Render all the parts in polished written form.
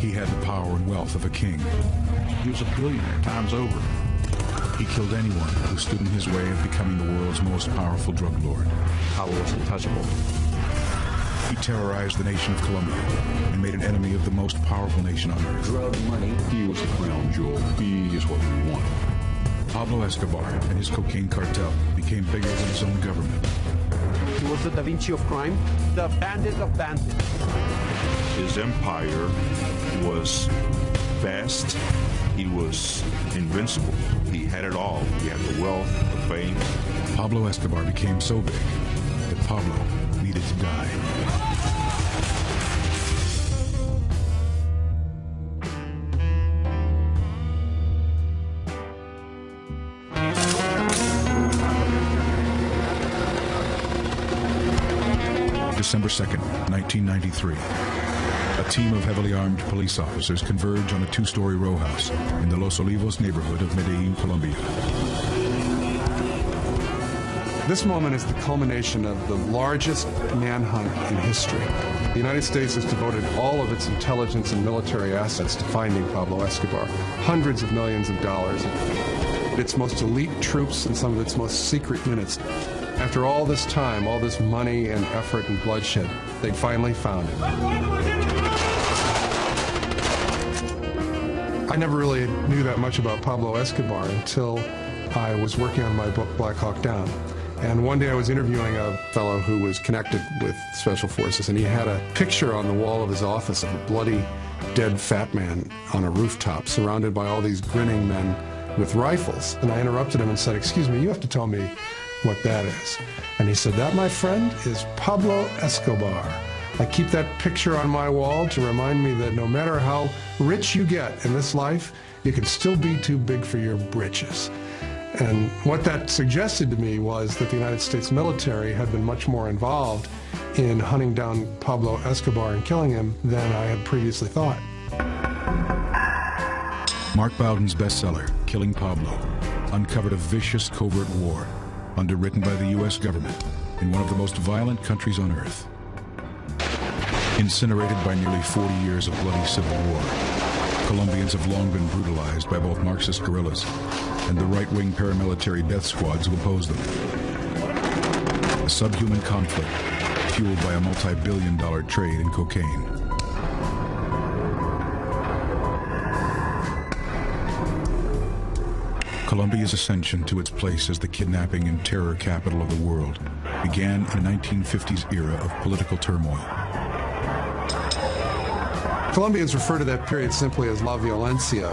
He had the power and wealth of a king. He was a billionaire times over. He killed anyone who stood in his way of becoming the world's most powerful drug lord. Pablo was untouchable. He terrorized the nation of Colombia and made an enemy of the most powerful nation on earth. Drug money. He was the crown jewel. He is what we want. Pablo Escobar and his cocaine cartel became bigger than his own government. He was the Da Vinci of crime, the bandit of bandits. His empire was vast. He was invincible. He had it all. He had the wealth, the fame. Pablo Escobar became so big that Pablo needed to die. December 2nd, 1993. A team of heavily armed police officers converge on a two-story row house in the Los Olivos neighborhood of Medellin, Colombia. This moment is the culmination of the largest manhunt in history. The United States has devoted all of its intelligence and military assets to finding Pablo Escobar. Hundreds of millions of dollars. Its most elite troops and some of its most secret units. After all this time, all this money and effort and bloodshed, they finally found him. I never really knew that much about Pablo Escobar until I was working on my book, Black Hawk Down. And one day I was interviewing a fellow who was connected with Special Forces, and he had a picture on the wall of his office of a bloody, dead fat man on a rooftop, surrounded by all these grinning men with rifles. And I interrupted him and said, "Excuse me, you have to tell me what that is." And he said, "That, my friend, is Pablo Escobar. I keep that picture on my wall to remind me that no matter how rich you get in this life, you can still be too big for your britches." And what that suggested to me was that the United States military had been much more involved in hunting down Pablo Escobar and killing him than I had previously thought. Mark Bowden's bestseller, Killing Pablo, uncovered a vicious covert war underwritten by the U.S. government in one of the most violent countries on earth. Incinerated by nearly 40 years of bloody civil war, Colombians have long been brutalized by both Marxist guerrillas and the right-wing paramilitary death squads who oppose them. A subhuman conflict fueled by a multi-billion-dollar trade in cocaine. Colombia's ascension to its place as the kidnapping and terror capital of the world began in a 1950s era of political turmoil. Colombians refer to that period simply as La Violencia,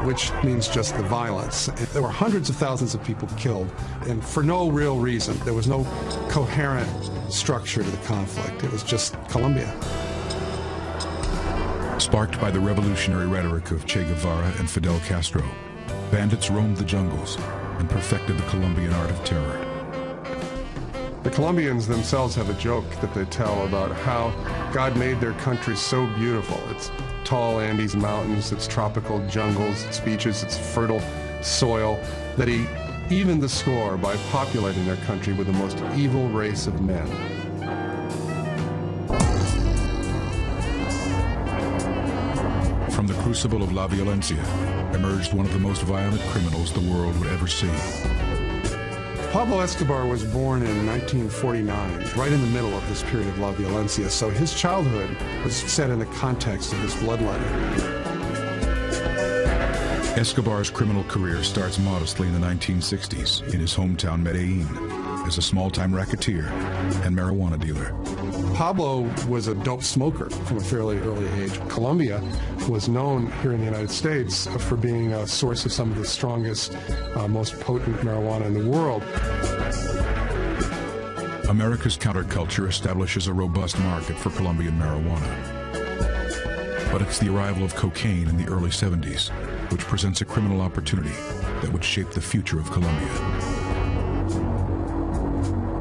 which means just the violence. There were hundreds of thousands of people killed, and for no real reason. There was no coherent structure to the conflict. It was just Colombia. Sparked by the revolutionary rhetoric of Che Guevara and Fidel Castro, bandits roamed the jungles and perfected the Colombian art of terror. The Colombians themselves have a joke that they tell about how God made their country so beautiful. Its tall Andes mountains, its tropical jungles, its beaches, its fertile soil, that he evened the score by populating their country with the most evil race of men. From the crucible of La Violencia emerged one of the most violent criminals the world would ever see. Pablo Escobar was born in 1949, right in the middle of this period of La Violencia, so his childhood was set in the context of this bloodletting. Escobar's criminal career starts modestly in the 1960s in his hometown Medellin as a small-time racketeer and marijuana dealer. Pablo was a dope smoker from a fairly early age. Colombia was known here in the United States for being a source of some of the strongest, most potent marijuana in the world. America's counterculture establishes a robust market for Colombian marijuana. But it's the arrival of cocaine in the early 70s which presents a criminal opportunity that would shape the future of Colombia.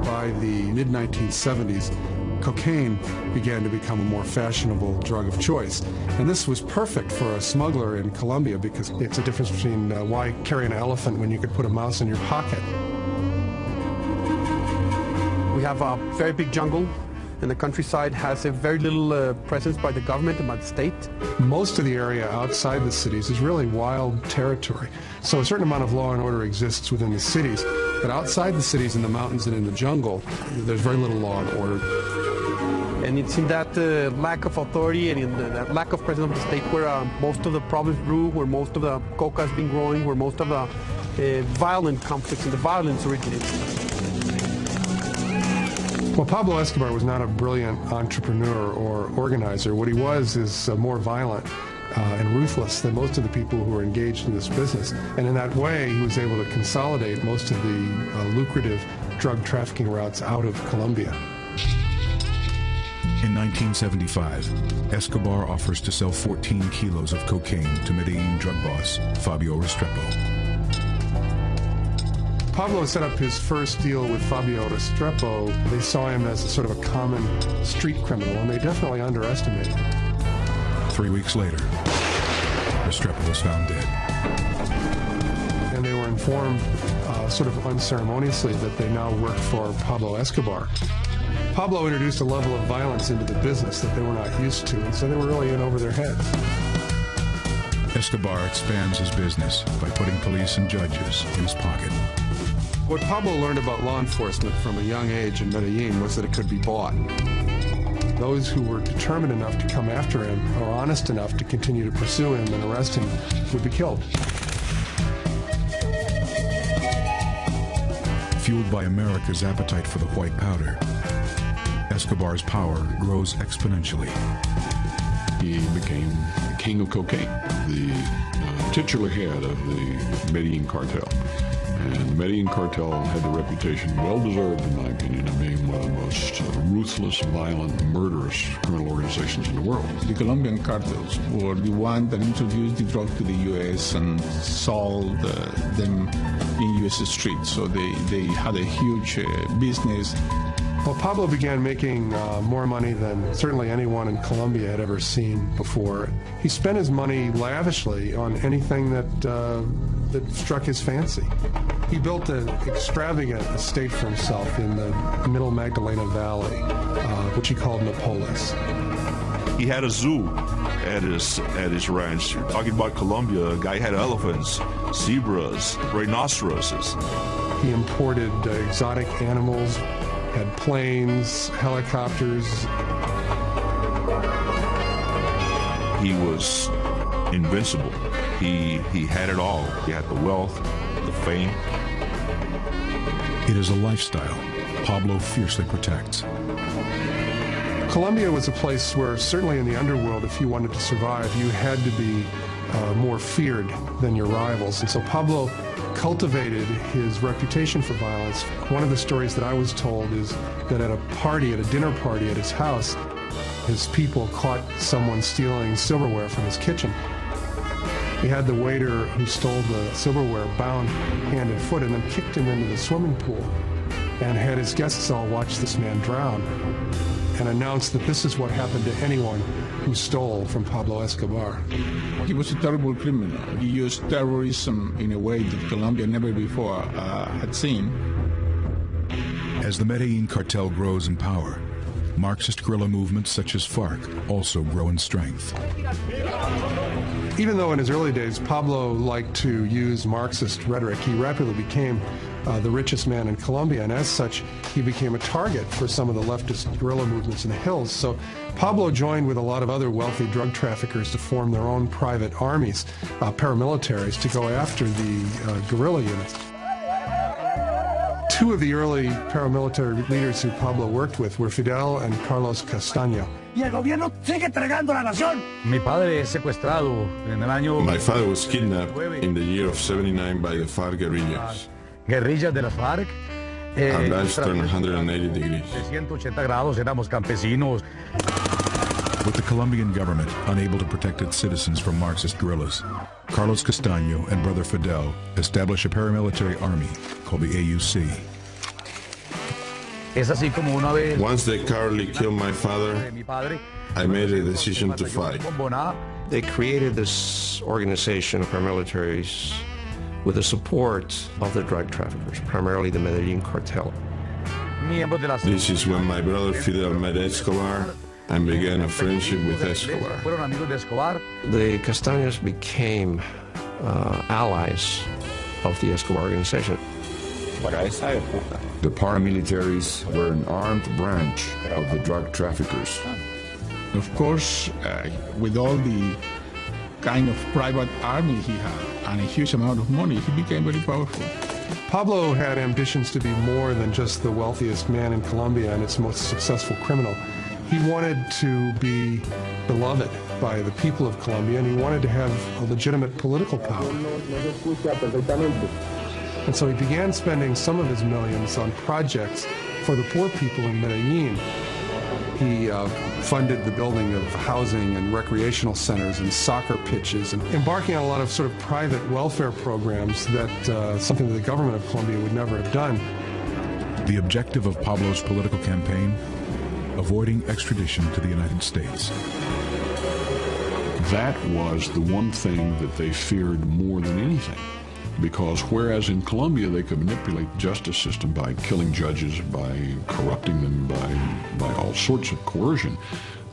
By the mid-1970s, cocaine began to become a more fashionable drug of choice. And this was perfect for a smuggler in Colombia because it's a difference between why carry an elephant when you could put a mouse in your pocket. We have a very big jungle, and the countryside has a very little presence by the government and by the state. Most of the area outside the cities is really wild territory. So a certain amount of law and order exists within the cities, but outside the cities, in the mountains and in the jungle, there's very little law and order. And it's in that lack of authority and in that lack of presence of the state where most of the problems brew, where most of the coca has been growing, where most of the violent conflicts and the violence originates. Well, Pablo Escobar was not a brilliant entrepreneur or organizer. What he was is more violent and ruthless than most of the people who were engaged in this business. And in that way, he was able to consolidate most of the lucrative drug trafficking routes out of Colombia. In 1975, Escobar offers to sell 14 kilos of cocaine to Medellin drug boss Fabio Restrepo. Pablo set up his first deal with Fabio Restrepo. They saw him as a sort of a common street criminal, and they definitely underestimated him. 3 weeks later, Restrepo was found dead. And they were informed sort of unceremoniously that they now worked for Pablo Escobar. Pablo introduced a level of violence into the business that they were not used to, and so they were really in over their heads. Escobar expands his business by putting police and judges in his pocket. What Pablo learned about law enforcement from a young age in Medellin was that it could be bought. Those who were determined enough to come after him or honest enough to continue to pursue him and arrest him would be killed. Fueled by America's appetite for the white powder, Escobar's power grows exponentially. He became the king of cocaine, the titular head of the Medellin cartel. And the Medellin cartel had the reputation, well-deserved in my opinion, of being one of the most ruthless, violent, murderous criminal organizations in the world. The Colombian cartels were the ones that introduced the drug to the U.S. and sold them in U.S. streets. So they had a huge business. Well, Pablo began making more money than certainly anyone in Colombia had ever seen before. He spent his money lavishly on anything that struck his fancy. He built an extravagant estate for himself in the Middle Magdalena Valley, which he called Napolis. He had a zoo at his ranch. Talking about Colombia, a guy had elephants, zebras, rhinoceroses. He imported exotic animals, had planes, helicopters. He was invincible. He had it all. He had the wealth, the fame. It is a lifestyle Pablo fiercely protects. Colombia was a place where, certainly in the underworld, if you wanted to survive, you had to be more feared than your rivals. And so Pablo cultivated his reputation for violence. One of the stories that I was told is that at a dinner party at his house, his people caught someone stealing silverware from his kitchen. He had the waiter who stole the silverware bound hand and foot and then kicked him into the swimming pool and had his guests all watch this man drown and announced that this is what happened to anyone who stole from Pablo Escobar. He was a terrible criminal. He used terrorism in a way that Colombia never before had seen. As the Medellin cartel grows in power, Marxist guerrilla movements such as FARC also grow in strength. Even though in his early days Pablo liked to use Marxist rhetoric, he rapidly became the richest man in Colombia, and as such, he became a target for some of the leftist guerrilla movements in the hills. So Pablo joined with a lot of other wealthy drug traffickers to form their own private armies, paramilitaries, to go after the guerrilla units. Two of the early paramilitary leaders who Pablo worked with were Fidel and Carlos Castaño. Y el gobierno sigue entregando la nación. Mi padre es secuestrado en el año... My father was kidnapped in the year of 79 by the FARC guerrillas. Guerrillas de las FARC. Our lives turned 180 degrees. 180 grados, éramos campesinos. With the Colombian government unable to protect its citizens from Marxist guerrillas, Carlos Castaño and brother Fidel establish a paramilitary army called the AUC. Es así como una vez... Once they cowardly killed my father, mi padre, I made a decision to fight. They created this organization of paramilitaries with the support of the drug traffickers, primarily the Medellin cartel. miembros de la This is when my brother Fidel met Escobar and began a friendship with Escobar. Fueron amigos de Escobar. The Castaños became allies of the Escobar organization. The paramilitaries were an armed branch of the drug traffickers. Of course, with all the kind of private army he had and a huge amount of money, he became very powerful. Pablo had ambitions to be more than just the wealthiest man in Colombia and its most successful criminal. He wanted to be beloved by the people of Colombia, and he wanted to have a legitimate political power. And so he began spending some of his millions on projects for the poor people in Medellin. He funded the building of housing and recreational centers and soccer pitches, and embarking on a lot of sort of private welfare programs that something that the government of Colombia would never have done. The objective of Pablo's political campaign? Avoiding extradition to the United States. That was the one thing that they feared more than anything. Because whereas in Colombia they could manipulate the justice system by killing judges, by corrupting them, by all sorts of coercion,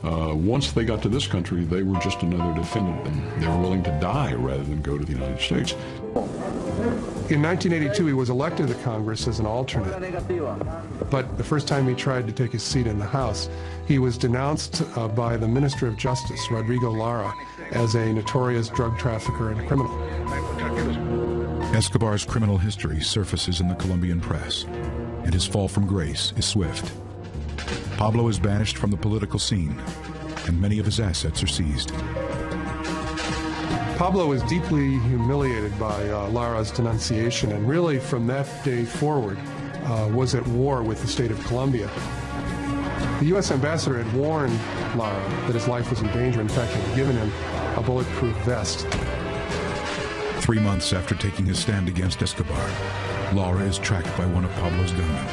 once they got to this country, they were just another defendant, and they were willing to die rather than go to the United States. In 1982, he was elected to Congress as an alternate. But the first time he tried to take his seat in the House, he was denounced by the Minister of Justice, Rodrigo Lara, as a notorious drug trafficker and criminal. Escobar's criminal history surfaces in the Colombian press, and his fall from grace is swift. Pablo is banished from the political scene, and many of his assets are seized. Pablo was deeply humiliated by Lara's denunciation, and really from that day forward was at war with the state of Colombia. The U.S. ambassador had warned Lara that his life was in danger. In fact, had given him a bulletproof vest. 3 months after taking his stand against Escobar, Lara is tracked by one of Pablo's gunmen.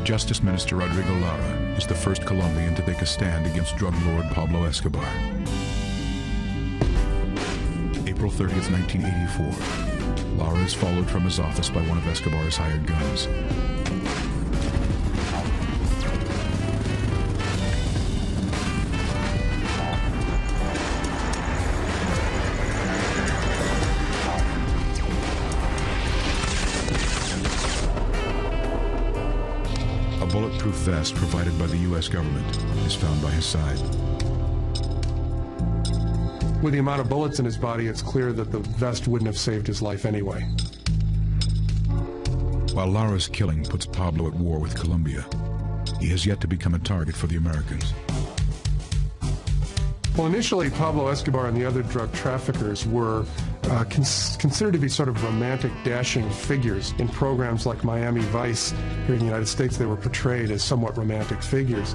Justice Minister Rodrigo Lara is the first Colombian to take a stand against drug lord Pablo Escobar. April 30th, 1984. Lara is followed from his office by one of Escobar's hired guns. A bulletproof vest provided by the U.S. government is found by his side. With the amount of bullets in his body, it's clear that the vest wouldn't have saved his life anyway. While Lara's killing puts Pablo at war with Colombia, he has yet to become a target for the Americans. Well, initially, Pablo Escobar and the other drug traffickers were considered to be sort of romantic, dashing figures. In programs like Miami Vice here in the United States, they were portrayed as somewhat romantic figures.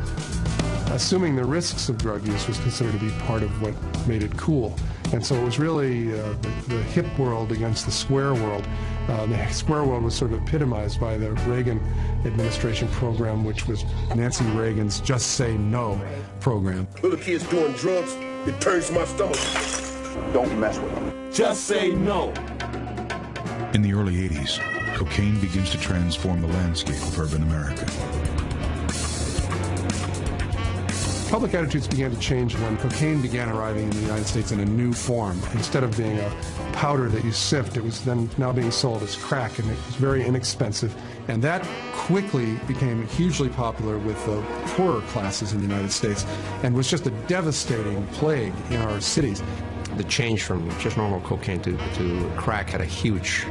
Assuming the risks of drug use was considered to be part of what made it cool. And so it was really the hip world against the square world. The square world was sort of epitomized by the Reagan administration program, which was Nancy Reagan's Just Say No program. Little kids doing drugs, it turns my stomach. Don't mess with them. Just say no. In the early 80s, cocaine begins to transform the landscape of urban America. Public attitudes began to change when cocaine began arriving in the United States in a new form. Instead of being a powder that you sift, it was then now being sold as crack, and it was very inexpensive. And that quickly became hugely popular with the poorer classes in the United States and was just a devastating plague in our cities. The change from just normal cocaine to crack had a huge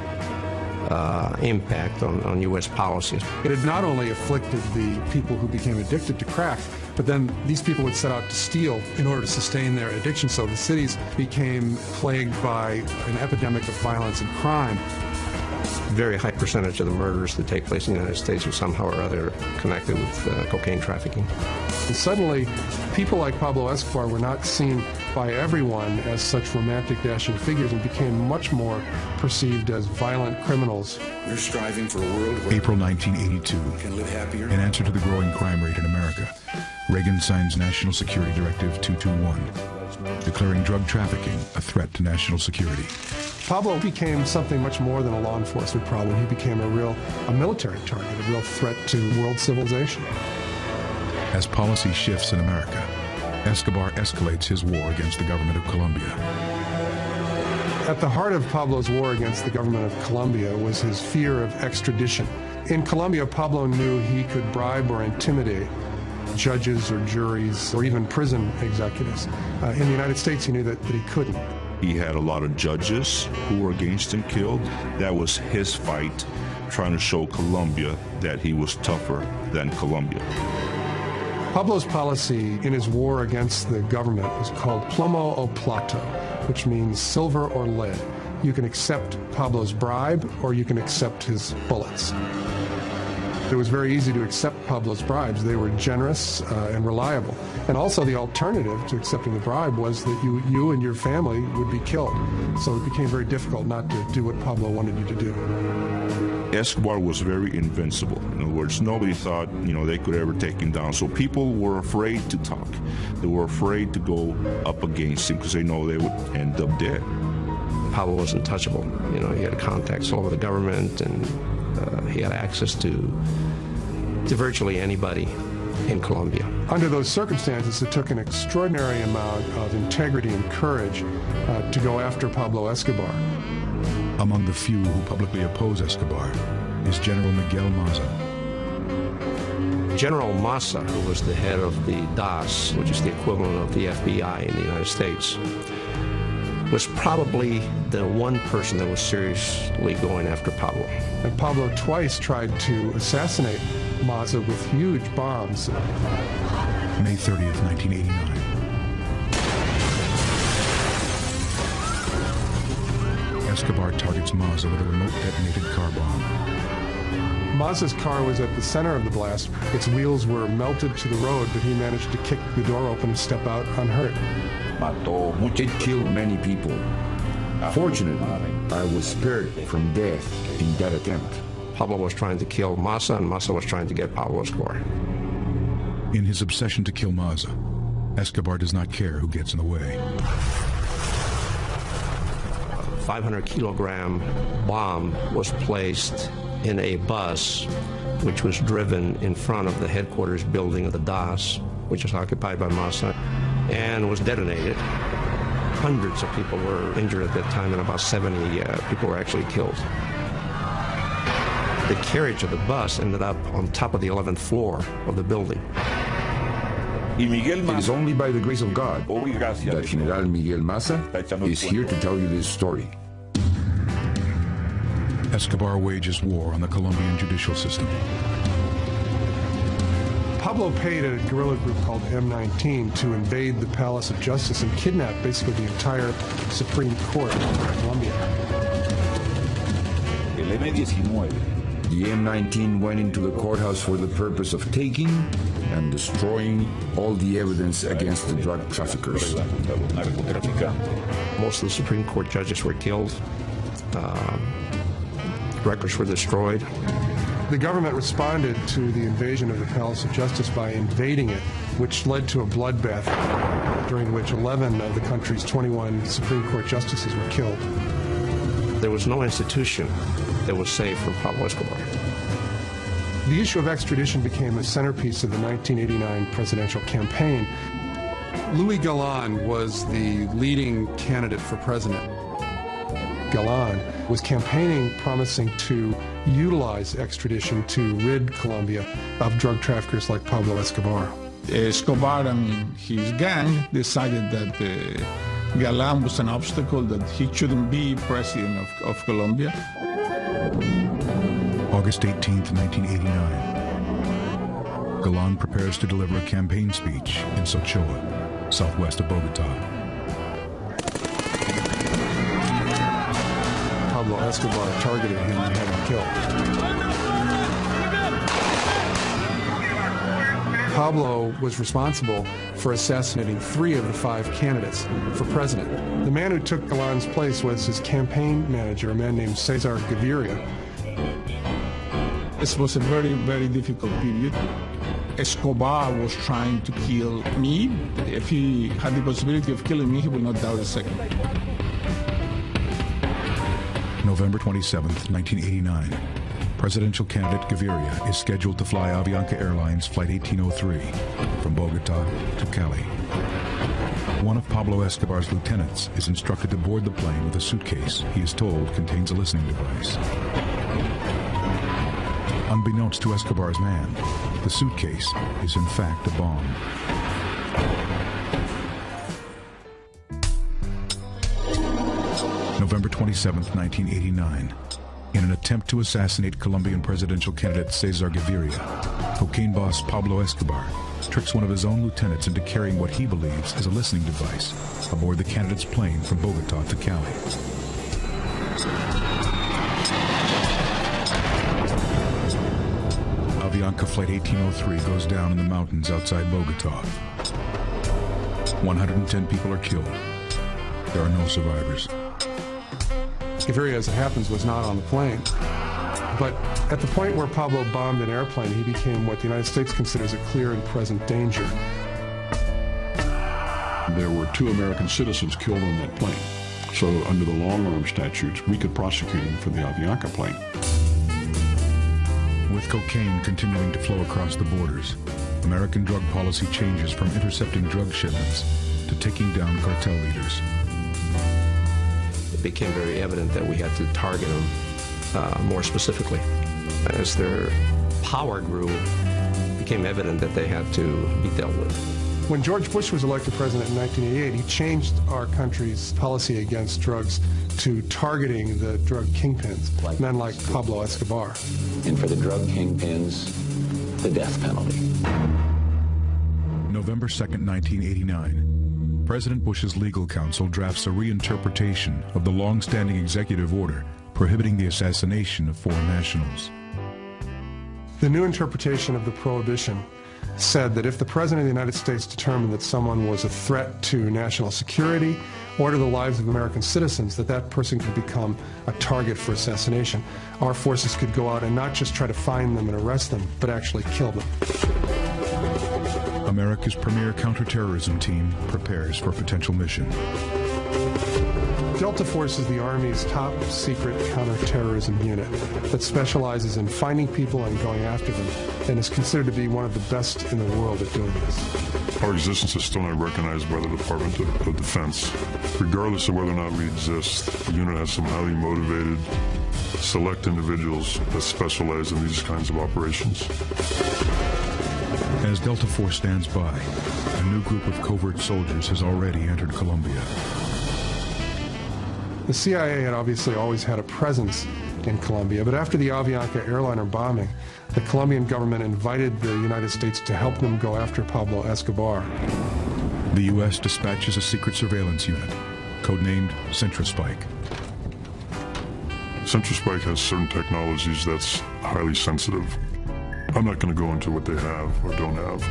impact on U.S. policies. It had not only afflicted the people who became addicted to crack, but then these people would set out to steal in order to sustain their addiction. So the cities became plagued by an epidemic of violence and crime. Very high percentage of the murders that take place in the United States are somehow or other connected with cocaine trafficking. And suddenly, people like Pablo Escobar were not seen by everyone as such romantic, dashing figures and became much more perceived as violent criminals. We're striving for a world where April 1982. can live happier. In answer to the growing crime rate in America, Reagan signs National Security Directive 221, declaring drug trafficking a threat to national security. Pablo became something much more than a law enforcement problem. He became a military target, a real threat to world civilization. As policy shifts in America, Escobar escalates his war against the government of Colombia. At the heart of Pablo's war against the government of Colombia was his fear of extradition. In Colombia, Pablo knew he could bribe or intimidate judges or juries or even prison executives. In the United States, he knew that he couldn't. He had a lot of judges who were against him killed. That was his fight, trying to show Colombia that he was tougher than Colombia. Pablo's policy in his war against the government was called plomo o plato, which means silver or lead. You can accept Pablo's bribe or you can accept his bullets. It was very easy to accept Pablo's bribes. They were generous and reliable. And also the alternative to accepting the bribe was that you and your family would be killed. So it became very difficult not to do what Pablo wanted you to do. Escobar was very invincible. In other words, nobody thought, they could ever take him down. So people were afraid to talk. They were afraid to go up against him because they know they would end up dead. Pablo was untouchable. He had contacts all over the government, and he had access to virtually anybody in Colombia. Under those circumstances, it took an extraordinary amount of integrity and courage to go after Pablo Escobar. Among the few who publicly oppose Escobar is General Miguel Maza. General Maza, who was the head of the DAS, which is the equivalent of the FBI in the United States, was probably the one person that was seriously going after Pablo. And Pablo twice tried to assassinate Maza with huge bombs. May 30th, 1989. Escobar targets Maza with a remote detonated car bomb. Maza's car was at the center of the blast. Its wheels were melted to the road, but he managed to kick the door open and step out unhurt. It killed many people. Fortunately, I was spared from death in that attempt. Pablo was trying to kill Maza, and Maza was trying to get Pablo Escobar. In his obsession to kill Maza, Escobar does not care who gets in the way. 500-kilogram bomb was placed in a bus which was driven in front of the headquarters building of the DAS, which is occupied by Maza, and was detonated. Hundreds of people were injured at that time, and about 70 people were actually killed. The carriage of the bus ended up on top of the 11th floor of the building. It is only by the grace of God that General Miguel Maza is here to tell you this story. Escobar wages war on the Colombian judicial system. Pablo paid a guerrilla group called M19 to invade the Palace of Justice and kidnap basically the entire Supreme Court of Colombia. The M19 went into the courthouse for the purpose of taking and destroying all the evidence against the drug traffickers. Most of the Supreme Court judges were killed. Records were destroyed. The government responded to the invasion of the Palace of Justice by invading it, which led to a bloodbath during which 11 of the country's 21 Supreme Court justices were killed. There was no institution that was safe from Pablo Escobar. The issue of extradition became a centerpiece of the 1989 presidential campaign. Louis Galan was the leading candidate for president. Galan was campaigning, promising to utilize extradition to rid Colombia of drug traffickers like Pablo Escobar. Escobar and his gang decided that Galan was an obstacle, that he shouldn't be president of Colombia. August 18th, 1989. Galan prepares to deliver a campaign speech in Sochoa, southwest of Bogota. Pablo Escobar targeted him and had him killed. Pablo was responsible for assassinating 3 of the 5 candidates for president. The man who took Galan's place was his campaign manager, a man named Cesar Gaviria. This was a very, very difficult period. Escobar was trying to kill me. If he had the possibility of killing me, he would not doubt a second. November 27th, 1989. Presidential candidate Gaviria is scheduled to fly Avianca Airlines Flight 1803 from Bogota to Cali. One of Pablo Escobar's lieutenants is instructed to board the plane with a suitcase he is told contains a listening device. Unbeknownst to Escobar's man, the suitcase is in fact a bomb. November 27th, 1989. In an attempt to assassinate Colombian presidential candidate Cesar Gaviria, cocaine boss Pablo Escobar tricks one of his own lieutenants into carrying what he believes is a listening device aboard the candidate's plane from Bogota to Cali. Avianca Flight 1803 goes down in the mountains outside Bogota. 110 people are killed. There are no survivors. Gaviria, as it happens, was not on the plane. But at the point where Pablo bombed an airplane, he became what the United States considers a clear and present danger. There were 2 American citizens killed on that plane. So under the long-arm statutes, we could prosecute him for the Avianca plane. With cocaine continuing to flow across the borders, American drug policy changes from intercepting drug shipments to taking down cartel leaders. It became very evident that we had to target them more specifically. As their power grew, it became evident that they had to be dealt with. When George Bush was elected president in 1988, he changed our country's policy against drugs to targeting the drug kingpins, men like Pablo Escobar. And for the drug kingpins, the death penalty. November 2nd, 1989. President Bush's legal counsel drafts a reinterpretation of the long-standing executive order prohibiting the assassination of foreign nationals. The new interpretation of the prohibition said that if the President of the United States determined that someone was a threat to national security or to the lives of American citizens, that person could become a target for assassination. Our forces could go out and not just try to find them and arrest them, but actually kill them. America's premier counterterrorism team prepares for potential mission. Delta Force is the Army's top secret counterterrorism unit that specializes in finding people and going after them, and is considered to be one of the best in the world at doing this. Our existence is still not recognized by the Department of Defense. Regardless of whether or not we exist, the unit has some highly motivated, select individuals that specialize in these kinds of operations. As Delta Force stands by, a new group of covert soldiers has already entered Colombia. The CIA had obviously always had a presence in Colombia, but after the Avianca airliner bombing, the Colombian government invited the United States to help them go after Pablo Escobar. The U.S. dispatches a secret surveillance unit, codenamed CentraSpike. CentraSpike has certain technologies that's highly sensitive. I'm not going to go into what they have or don't have.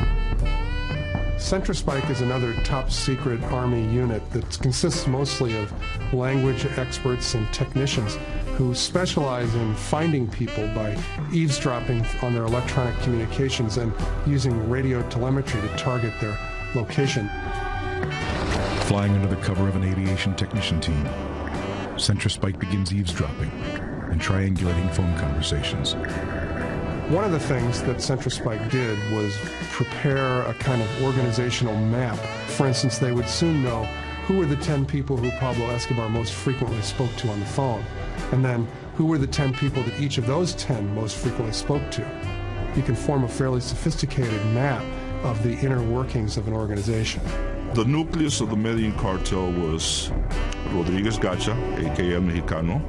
CentraSpike is another top secret Army unit that consists mostly of language experts and technicians who specialize in finding people by eavesdropping on their electronic communications and using radio telemetry to target their location. Flying under the cover of an aviation technician team, CentraSpike begins eavesdropping and triangulating phone conversations. One of the things that CentraSpike did was prepare a kind of organizational map. For instance, they would soon know who were the 10 people who Pablo Escobar most frequently spoke to on the phone, and then who were the 10 people that each of those 10 most frequently spoke to. You can form a fairly sophisticated map of the inner workings of an organization. The nucleus of the Medellin cartel was Rodriguez Gacha, a.k.a. Mexicano,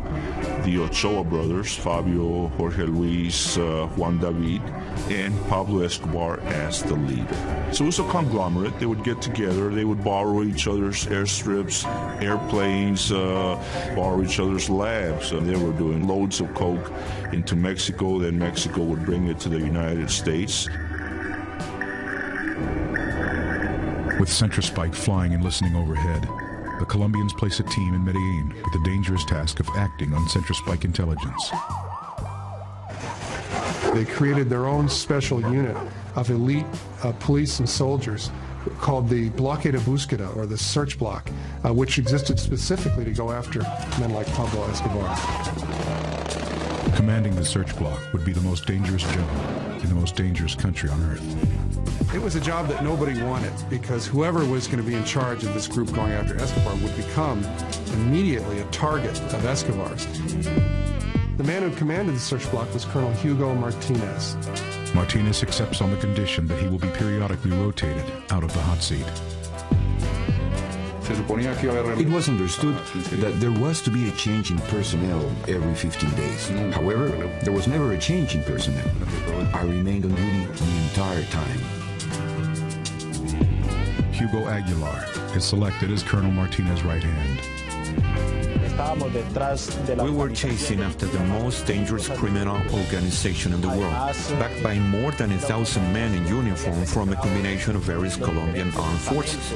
the Ochoa brothers, Fabio, Jorge Luis, Juan David, and Pablo Escobar as the leader. So it was a conglomerate. They would get together, they would borrow each other's airstrips, airplanes, borrow each other's labs. And they were doing loads of coke into Mexico, then Mexico would bring it to the United States. With CentraSpike flying and listening overhead, the Colombians place a team in Medellin with the dangerous task of acting on CentraSpike intelligence. They created their own special unit of elite police and soldiers called the Bloque de Búsqueda, or the search block, which existed specifically to go after men like Pablo Escobar. Commanding the search block would be the most dangerous job in the most dangerous country on earth. It was a job that nobody wanted, because whoever was going to be in charge of this group going after Escobar would become immediately a target of Escobar's. The man who commanded the search block was Colonel Hugo Martinez. Martinez accepts on the condition that he will be periodically rotated out of the hot seat. It was understood that there was to be a change in personnel every 15 days. However, there was never a change in personnel. I remained on duty the entire time. Hugo Aguilar is selected as Colonel Martinez's right hand. We were chasing after the most dangerous criminal organization in the world, backed by more than 1,000 men in uniform from a combination of various Colombian armed forces.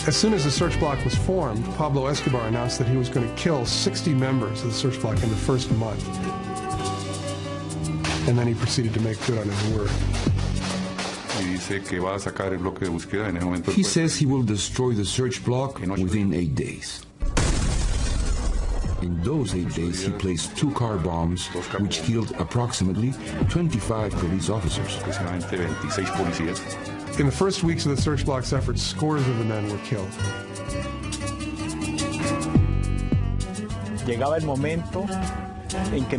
As soon as the search block was formed, Pablo Escobar announced that he was going to kill 60 members of the search block in the first month. And then he proceeded to make good on his word. He says he will destroy the search block within 8 days. In those 8 days, he placed 2 car bombs, which killed approximately 25 police officers. In the first weeks of the search block's efforts, scores of the men were killed.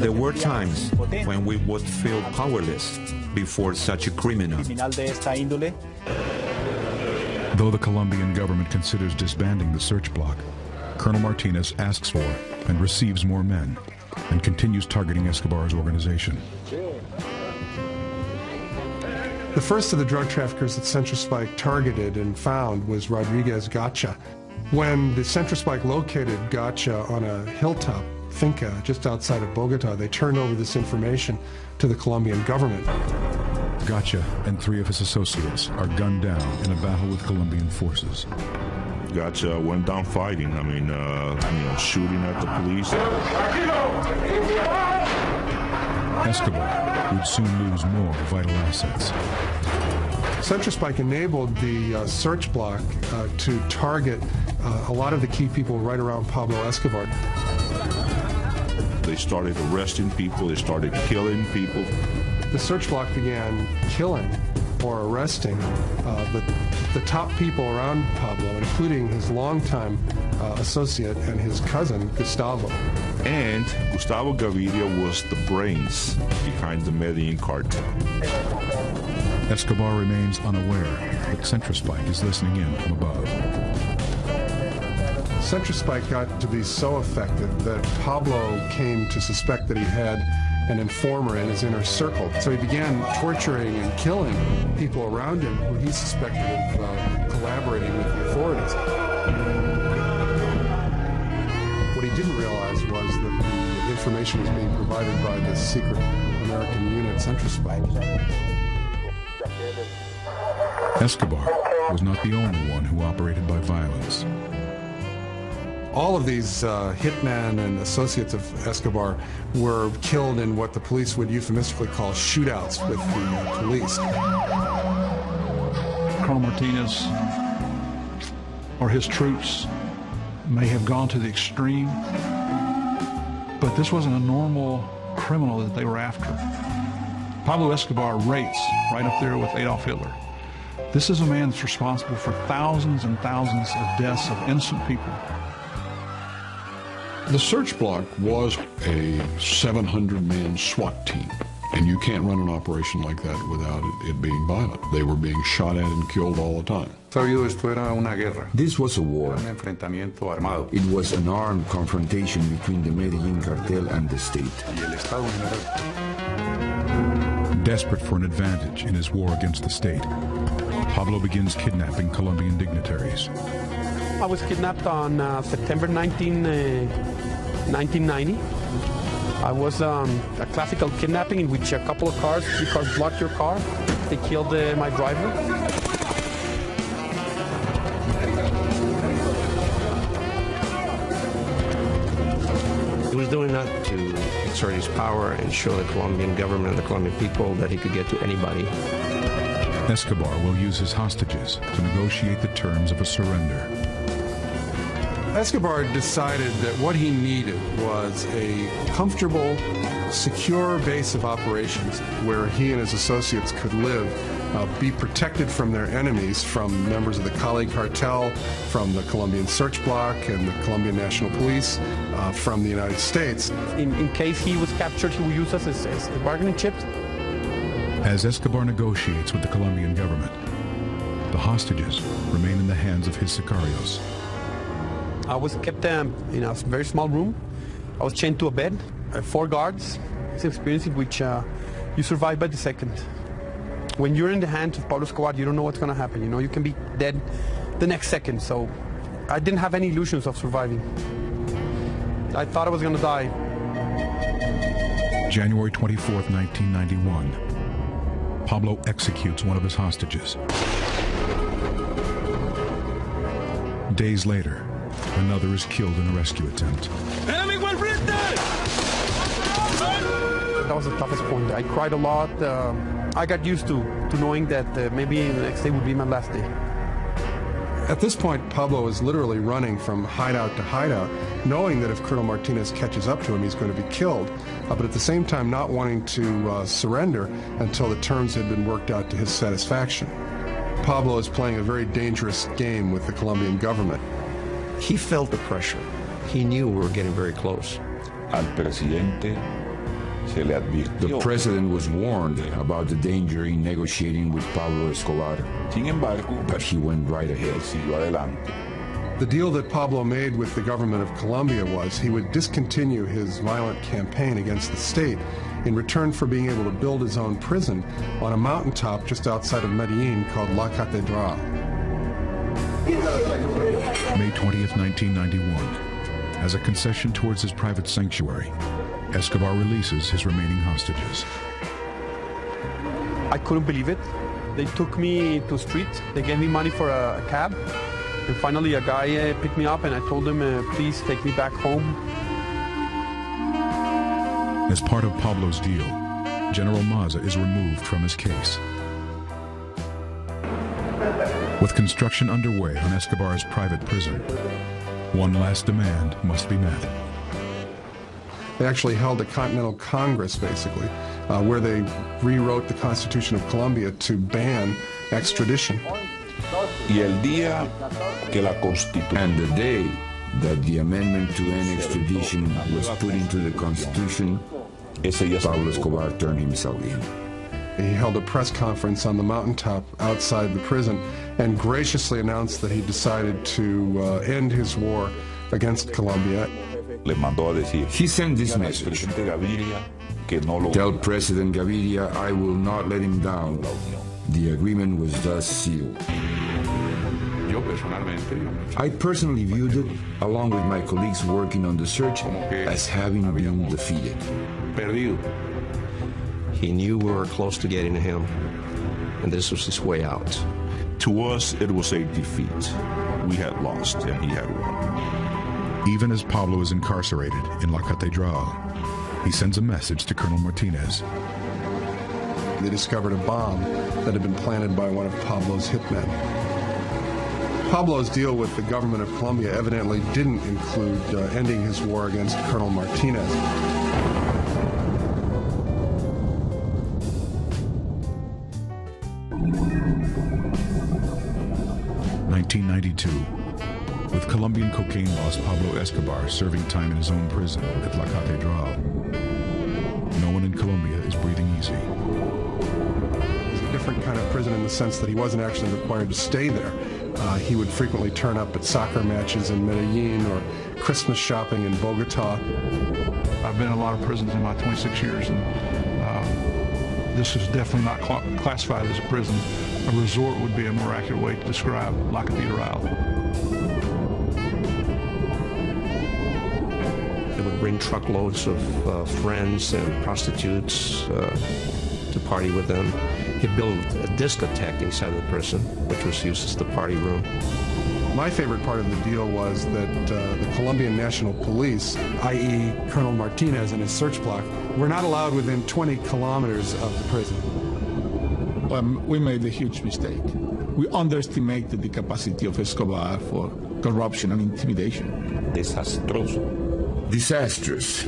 There were times when we would feel powerless before such a criminal. Though the Colombian government considers disbanding the search block, Colonel Martinez asks for and receives more men and continues targeting Escobar's organization. The first of the drug traffickers that Central Spike targeted and found was Rodriguez Gacha. When the Central Spike located Gacha on a hilltop finca just outside of Bogota, they turned over this information to the Colombian government. Gacha and 3 of his associates are gunned down in a battle with Colombian forces. Gacha went down fighting. I mean, shooting at the police. Escobar would soon lose more vital assets. Central Spike enabled the search block to target a lot of the key people right around Pablo Escobar. They started arresting people. They started killing people. The search block began killing or arresting the top people around Pablo, including his longtime associate and his cousin, Gustavo. And Gustavo Gaviria was the brains behind the Medellin cartel. Escobar remains unaware that Central Spike is listening in from above. Central Spike got to be so effective that Pablo came to suspect that he had an informer in his inner circle. So he began torturing and killing people around him who he suspected of collaborating with the authorities. What he didn't realize was that the information was being provided by the secret American unit, Central Spike. Escobar was not the only one who operated by violence. All of these hitmen and associates of Escobar were killed in what the police would euphemistically call shootouts with the police. Colonel Martinez or his troops may have gone to the extreme, but this wasn't a normal criminal that they were after. Pablo Escobar rates right up there with Adolf Hitler. This is a man that's responsible for thousands and thousands of deaths of innocent people. The search block was a 700-man SWAT team, and you can't run an operation like that without it being violent. They were being shot at and killed all the time. This was a war. It was an armed confrontation between the Medellin cartel and the state. Desperate for an advantage in his war against the state, Pablo begins kidnapping Colombian dignitaries. I was kidnapped on September 1990. I was a classical kidnapping in which a couple of cars, 3 cars blocked your car. They killed my driver. He was doing that to to exert his power and show the Colombian government and the Colombian people that he could get to anybody. Escobar will use his hostages to negotiate the terms of a surrender. Escobar decided that what he needed was a comfortable, secure base of operations where he and his associates could live, be protected from their enemies, from members of the Cali cartel, from the Colombian search bloc and the Colombian National Police, from the United States. In case he was captured, he would use us as bargaining chips. As Escobar negotiates with the Colombian government, the hostages remain in the hands of his sicarios. I was kept in a very small room. I was chained to a bed, 4 guards. It's an experience in which you survive by the second. When you're in the hands of Pablo Escobar, you don't know what's going to happen. You know, you can be dead the next second. So I didn't have any illusions of surviving. I thought I was going to die. January 24th, 1991. Pablo executes one of his hostages. Days later, another is killed in a rescue attempt. That was the toughest point. I cried a lot. I got used to knowing that maybe the next day would be my last day. At this point, Pablo is literally running from hideout to hideout, knowing that if Colonel Martinez catches up to him, he's going to be killed, but at the same time not wanting to surrender until the terms had been worked out to his satisfaction. Pablo is playing a very dangerous game with the Colombian government. He felt the pressure. He knew we were getting very close. Al presidente se le advirtió. The president was warned about the danger in negotiating with Pablo Escobar. Sin embargo, but he went right ahead. Siguió adelante. The deal that Pablo made with the government of Colombia was he would discontinue his violent campaign against the state in return for being able to build his own prison on a mountaintop just outside of Medellin called La Catedral. May 20th, 1991. As a concession towards his private sanctuary, Escobar releases his remaining hostages. I couldn't believe it. They took me to the street. They gave me money for a cab. And finally, a guy picked me up and I told him, please take me back home. As part of Pablo's deal, General Maza is removed from his case. With construction underway on Escobar's private prison, one last demand must be met. They actually held a Continental Congress, basically, where they rewrote the Constitution of Colombia to ban extradition. And the day that the amendment to end extradition was put into the Constitution, Pablo Escobar turned himself in. He held a press conference on the mountaintop outside the prison and graciously announced that he decided to end his war against Colombia. He sent this message: tell President Gaviria I will not let him down. The agreement was thus sealed. I personally viewed it, along with my colleagues working on the search, as having been defeated. He knew we were close to getting to him, and this was his way out. To us, it was a defeat. We had lost, and he had won. Even as Pablo is incarcerated in La Catedral, he sends a message to Colonel Martinez. They discovered a bomb that had been planted by one of Pablo's hitmen. Pablo's deal with the government of Colombia evidently didn't include ending his war against Colonel Martinez. (1992). With Colombian cocaine boss Pablo Escobar serving time in his own prison at La Catedral, no one in Colombia is breathing easy. It's a different kind of prison in the sense that he wasn't actually required to stay there. He would frequently turn up at soccer matches in Medellin or Christmas shopping in Bogota. I've been in a lot of prisons in my 26 years, and this is definitely not classified as a prison. A resort would be a more accurate way to describe La Catedral. They would bring truckloads of friends and prostitutes to party with them. He built a discotheque inside the prison, which was used as the party room. My favorite part of the deal was that the Colombian National Police, i.e. Colonel Martinez and his search block, were not allowed within 20 kilometers of the prison. We made a huge mistake. We underestimated the capacity of Escobar for corruption and intimidation. Disastrous.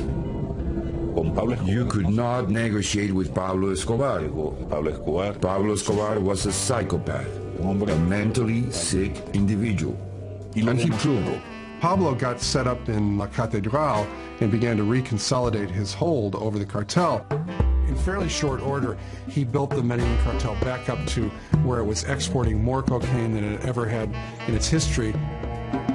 You could not negotiate with Pablo Escobar. Pablo Escobar was a psychopath, a mentally sick individual, and he proved it. Pablo got set up in La Catedral and began to reconsolidate his hold over the cartel. In fairly short order, he built the Medellin cartel back up to where it was exporting more cocaine than it ever had in its history.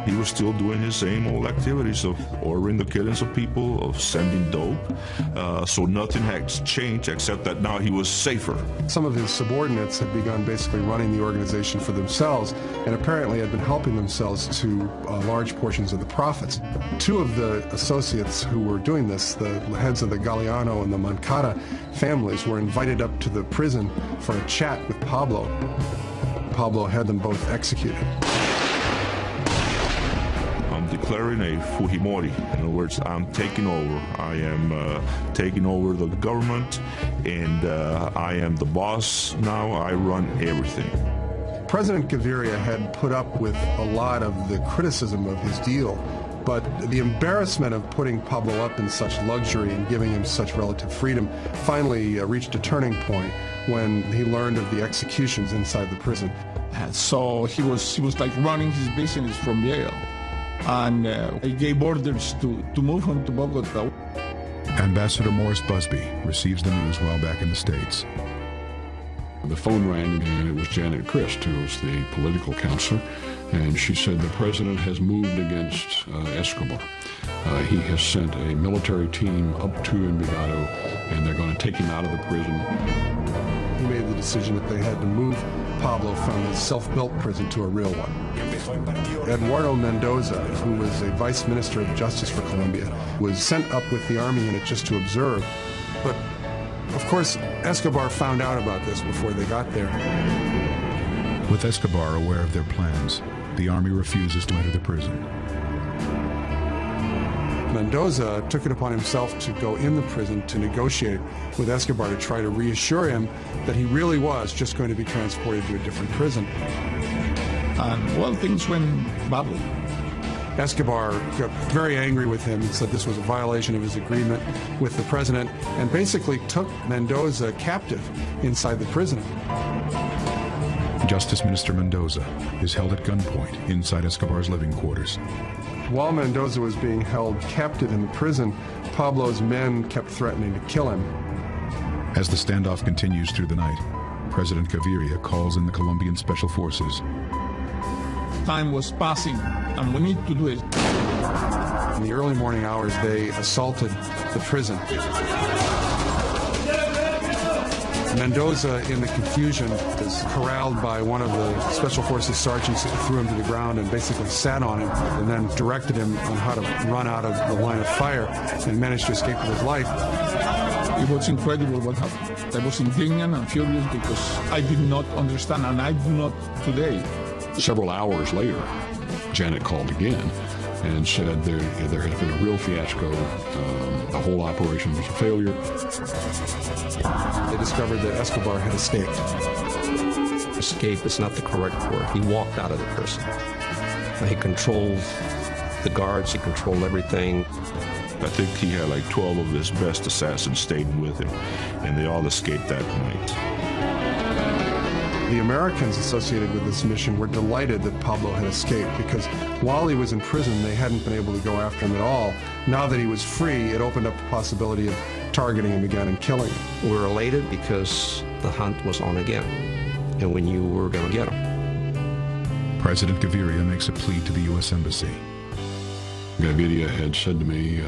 He was still doing his same old activities of ordering the killings of people, of sending dope. So nothing had changed except that now he was safer. Some of his subordinates had begun basically running the organization for themselves and apparently had been helping themselves to large portions of the profits. Two of the associates who were doing this, the heads of the Galeano and the Moncada families, were invited up to the prison for a chat with Pablo. Pablo had them both executed. Declaring a Fujimori. In other words, I'm taking over. I am taking over the government, and I am the boss now. I run everything. President Gaviria had put up with a lot of the criticism of his deal, but the embarrassment of putting Pablo up in such luxury and giving him such relative freedom finally reached a turning point when he learned of the executions inside the prison. So he was like running his business from jail. And he gave orders to move him to Bogota. Ambassador Morris Busby receives the news while back in the States. The phone rang, and it was Janet Christ, who was the political counselor, and she said the president has moved against Escobar. He has sent a military team up to Envigado, and they're going to take him out of the prison. He made the decision that they had to move Pablo from his self-built prison to a real one. Eduardo Mendoza, who was a vice minister of justice for Colombia, was sent up with the army unit just to observe. But, of course, Escobar found out about this before they got there. With Escobar aware of their plans, the army refuses to enter the prison. Mendoza took it upon himself to go in the prison to negotiate with Escobar to try to reassure him that he really was just going to be transported to a different prison. And, well, things went badly. Escobar got very angry with him and said this was a violation of his agreement with the president and basically took Mendoza captive inside the prison. Justice Minister Mendoza is held at gunpoint inside Escobar's living quarters. While Mendoza was being held captive in the prison, Pablo's men kept threatening to kill him. As the standoff continues through the night, President Gaviria calls in the Colombian Special Forces. Time was passing, and we need to do it. In the early morning hours, they assaulted the prison. Mendoza, in the confusion, was corralled by one of the Special Forces sergeants who threw him to the ground and basically sat on him and then directed him on how to run out of the line of fire and managed to escape with his life. It was incredible what happened. I was indignant and furious because I did not understand, and I do not today. Several hours later, Janet called again and said there has been a real fiasco. The whole operation was a failure. They discovered that Escobar had escaped. Escape is not the correct word. He walked out of the prison. He controlled the guards. He controlled everything. I think he had like 12 of his best assassins staying with him, and they all escaped that night. The Americans associated with this mission were delighted that Pablo had escaped because while he was in prison, they hadn't been able to go after him at all. Now that he was free, it opened up the possibility of targeting him again and killing him. We were elated because the hunt was on again, and we knew we were going to get him. President Gaviria makes a plea to the U.S. Embassy. Gaviria had said to me,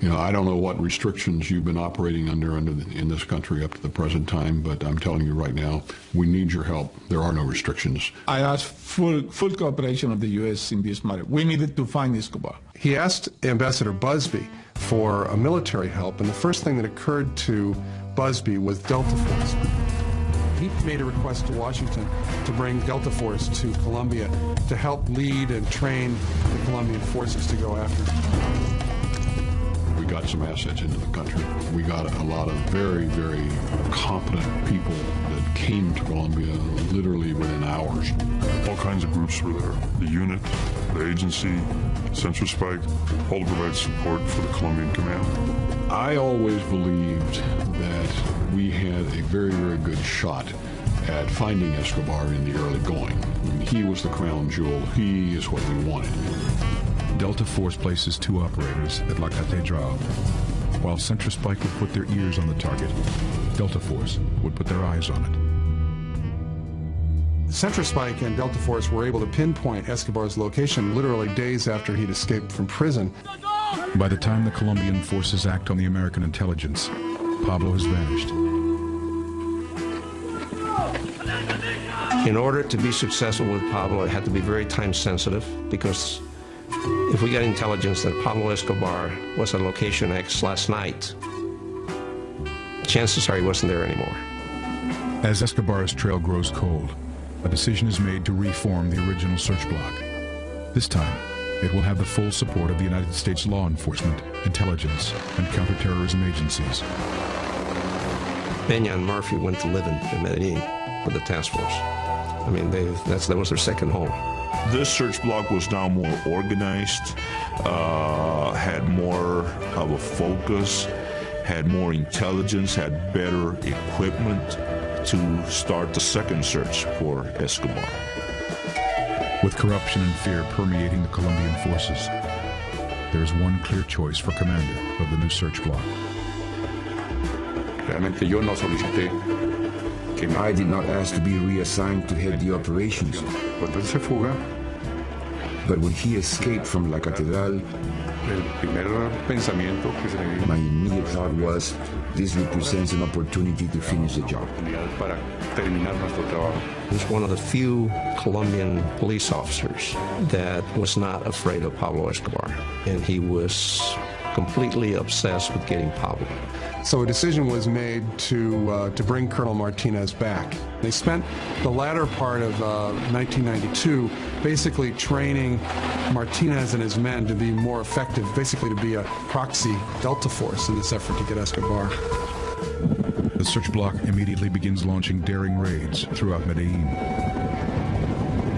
I don't know what restrictions you've been operating in this country up to the present time, but I'm telling you right now, we need your help. There are no restrictions. I asked full cooperation of the U.S. in this matter. We needed to find Escobar. He asked Ambassador Busby for a military help, and the first thing that occurred to Busby was Delta Force. he made a request to Washington to bring Delta Force to Colombia to help lead and train the Colombian forces to go after him. We got some assets into the country. We got a lot of very, very competent people that came to Colombia literally within hours. All kinds of groups were there. The unit, the agency, Central Spike, all to provide support for the Colombian command. I always believed that we had a very, very good shot at finding Escobar in the early going. I mean, he was the crown jewel. He is what we wanted. Delta Force places 2 operators at La Catedral. While Central Spike would put their ears on the target, Delta Force would put their eyes on it. Central Spike and Delta Force were able to pinpoint Escobar's location literally days after he'd escaped from prison. By the time the Colombian forces act on the American intelligence, Pablo has vanished. In order to be successful with Pablo, it had to be very time sensitive, because if we got intelligence that Pablo Escobar was at location X last night, chances are he wasn't there anymore. As Escobar's trail grows cold, a decision is made to reform the original search block. This time, it will have the full support of the United States law enforcement, intelligence, and counterterrorism agencies. Peña and Murphy went to live in Medellin with the task force. I mean, that was their second home. This search block was now more organized, had more of a focus, had more intelligence, had better equipment to start the second search for Escobar. With corruption and fear permeating the Colombian forces, there is one clear choice for commander of the new search block. I did not ask to be reassigned to head the operations. But when he escaped from La Catedral, my immediate thought was, this represents an opportunity to finish the job. He's one of the few Colombian police officers that was not afraid of Pablo Escobar, and he was completely obsessed with getting Pablo. So a decision was made to bring Colonel Martinez back. They spent the latter part of 1992 basically training Martinez and his men to be more effective, basically to be a proxy Delta Force in this effort to get Escobar. The search block immediately begins launching daring raids throughout Medellin.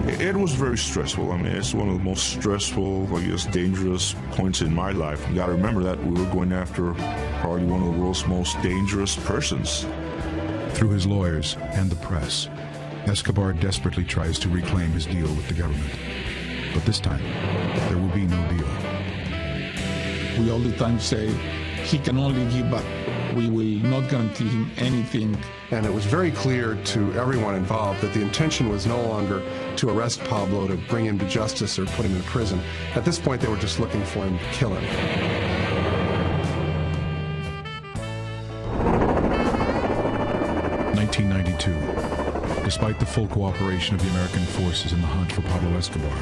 It was very stressful. I mean, it's one of the most stressful, I guess, dangerous points in my life. You got to remember that we were going after probably one of the world's most dangerous persons. Through his lawyers and the press, Escobar desperately tries to reclaim his deal with the government. But this time, there will be no deal. We all the time say, he can only give up. We will not guarantee him anything. And it was very clear to everyone involved that the intention was no longer to arrest Pablo, to bring him to justice or put him in prison. At this point, they were just looking for him to kill him. 1992. Despite the full cooperation of the American forces in the hunt for Pablo Escobar,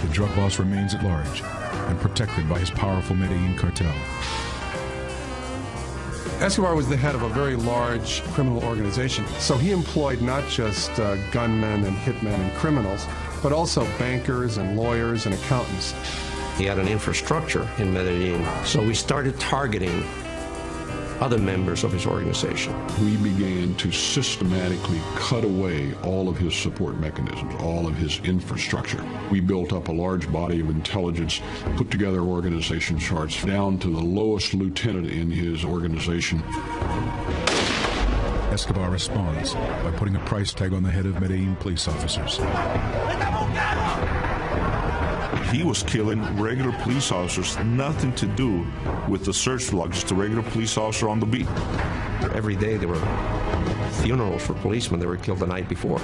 the drug boss remains at large and protected by his powerful Medellin cartel. Escobar was the head of a very large criminal organization, so he employed not just gunmen and hitmen and criminals, but also bankers and lawyers and accountants. He had an infrastructure in Medellin, so we started targeting other members of his organization. We began to systematically cut away all of his support mechanisms, all of his infrastructure. We built up a large body of intelligence, put together organization charts down to the lowest lieutenant in his organization. Escobar responds by putting a price tag on the head of Medellin police officers. He was killing regular police officers, nothing to do with the search block, just a regular police officer on the beat. Every day there were funerals for policemen that were killed the night before.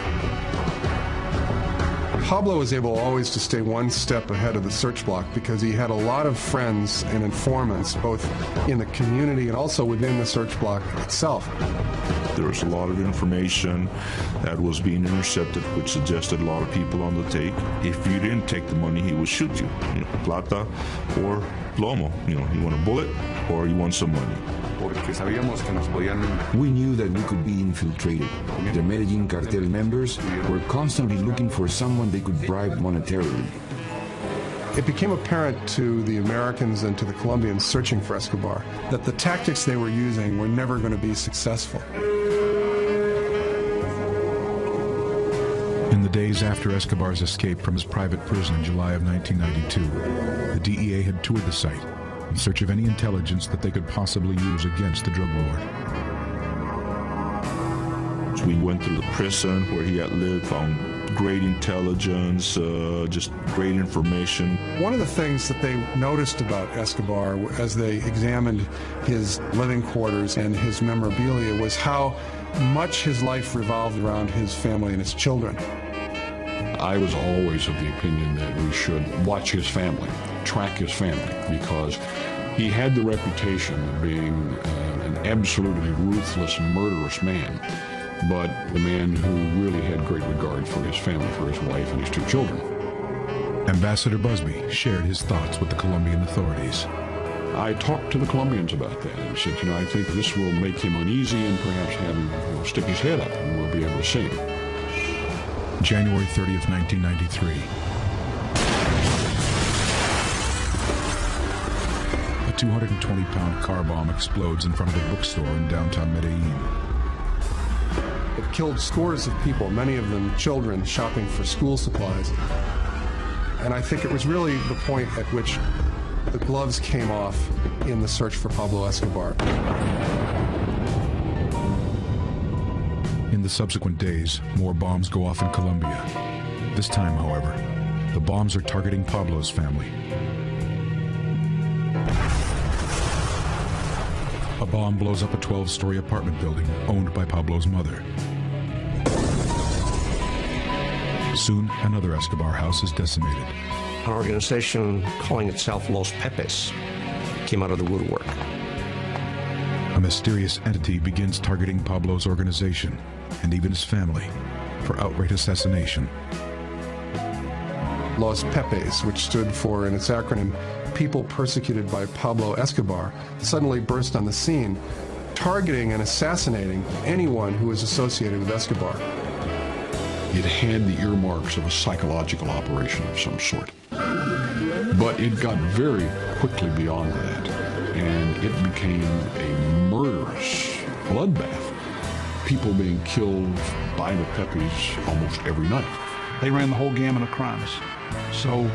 Pablo was able always to stay one step ahead of the search block because he had a lot of friends and informants, both in the community and also within the search block itself. There was a lot of information that was being intercepted, which suggested a lot of people on the take. If you didn't take the money, he would shoot you. Plata or plomo. You want a bullet? or you want some money. We knew that we could be infiltrated. The Medellin cartel members were constantly looking for someone they could bribe monetarily. It became apparent to the Americans and to the Colombians searching for Escobar that the tactics they were using were never going to be successful. In the days after Escobar's escape from his private prison in July of 1992, the DEA had toured the site in search of any intelligence that they could possibly use against the drug lord. So we went through the prison where he had lived, found great intelligence, just great information. One of the things that they noticed about Escobar as they examined his living quarters and his memorabilia was how much his life revolved around his family and his children. I was always of the opinion that we should watch his family, track his family, because he had the reputation of being an absolutely ruthless, murderous man, but the man who really had great regard for his family, for his wife and his two children. Ambassador Busby shared his thoughts with the Colombian authorities. I talked to the Colombians about that and said, I think this will make him uneasy and perhaps have him stick his head up and we'll be able to see him. January 30th, 1993. A 220-pound car bomb explodes in front of a bookstore in downtown Medellin. It killed scores of people, many of them children shopping for school supplies. And I think it was really the point at which the gloves came off in the search for Pablo Escobar. In the subsequent days, more bombs go off in Colombia. This time, however, the bombs are targeting Pablo's family. A bomb blows up a 12-story apartment building owned by Pablo's mother. Soon, another Escobar house is decimated. An organization calling itself Los Pepes came out of the woodwork. A mysterious entity begins targeting Pablo's organization and even his family for outright assassination. Los Pepes, which stood for, in its acronym, People Persecuted by Pablo Escobar, suddenly burst on the scene, targeting and assassinating anyone who was associated with Escobar. It had the earmarks of a psychological operation of some sort. But it got very quickly beyond that, and it became a murderous bloodbath. People being killed by the Pepes almost every night. They ran the whole gamut of crimes. So,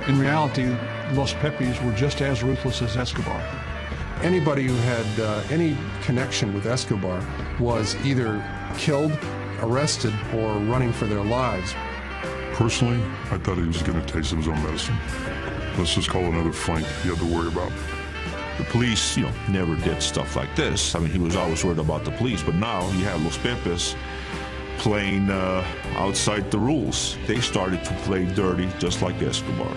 in reality, Los Pepes were just as ruthless as Escobar. Anybody who had any connection with Escobar was either killed, arrested, or running for their lives. Personally, I thought he was going to taste his own medicine. Let's just call another flank he had to worry about. The police, never did stuff like this. I mean, he was always worried about the police, but now you have Los Pepes playing outside the rules. They started to play dirty just like Escobar.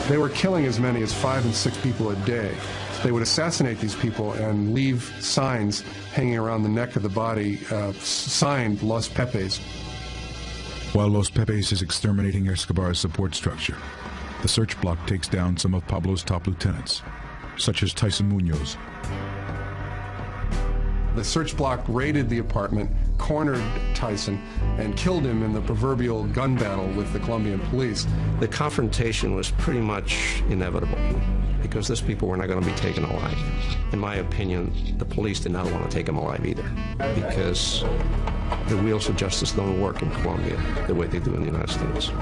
They were killing as many as 5 and 6 people a day. They would assassinate these people and leave signs hanging around the neck of the body, signed Los Pepes. While Los Pepes is exterminating Escobar's support structure, the search block takes down some of Pablo's top lieutenants, such as Tyson Munoz. The search block raided the apartment, cornered Tyson, and killed him in the proverbial gun battle with the Colombian police. The confrontation was pretty much inevitable because these people were not going to be taken alive. In my opinion, the police did not want to take them alive either because the wheels of justice don't work in Colombia the way they do in the United States.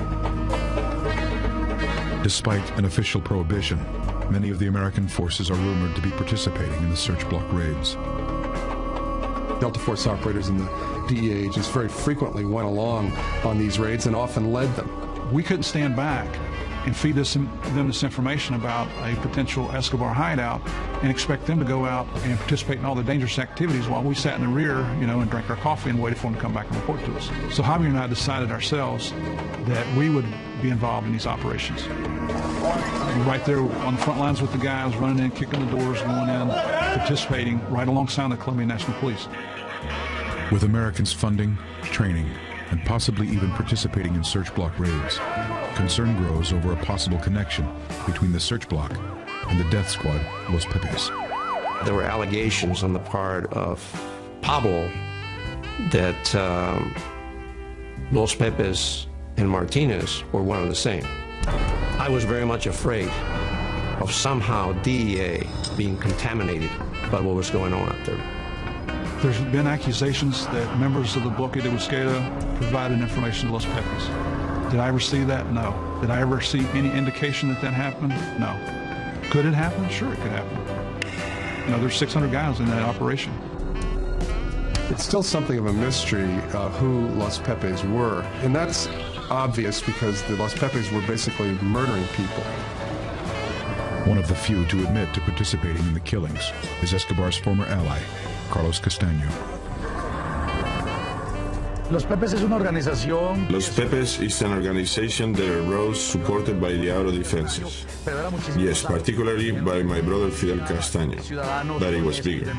Despite an official prohibition, many of the American forces are rumored to be participating in the search block raids. Delta Force operators in the DEA agents very frequently went along on these raids and often led them. We couldn't stand back and feed them this information about a potential Escobar hideout and expect them to go out and participate in all the dangerous activities while we sat in the rear, and drank our coffee and waited for them to come back and report to us. So Javier and I decided ourselves that we would be involved in these operations. Right there on the front lines with the guys, running in, kicking the doors, going in, participating right alongside the Colombian National Police. With Americans funding, training, and possibly even participating in search block raids, concern grows over a possible connection between the search block and the death squad, Los Pepes. There were allegations on the part of Pablo that Los Pepes and Martinez were one and the same. I was very much afraid of somehow DEA being contaminated by what was going on out there. There's been accusations that members of the Bloque de Busqueda provided information to Los Pepes. Did I ever see that? No. Did I ever see any indication that that happened? No. Could it happen? Sure, it could happen. You know, there's 600 guys in that operation. It's still something of a mystery who Los Pepes were, and that's obvious because the Los Pepes were basically murdering people. One of the few to admit to participating in the killings is Escobar's former ally, Carlos Castaño. Los Pepes es una organización. Los Pepes is an organization that arose supported by the auto defenses. Yes, particularly by my brother Fidel Castaño, that he was bigger.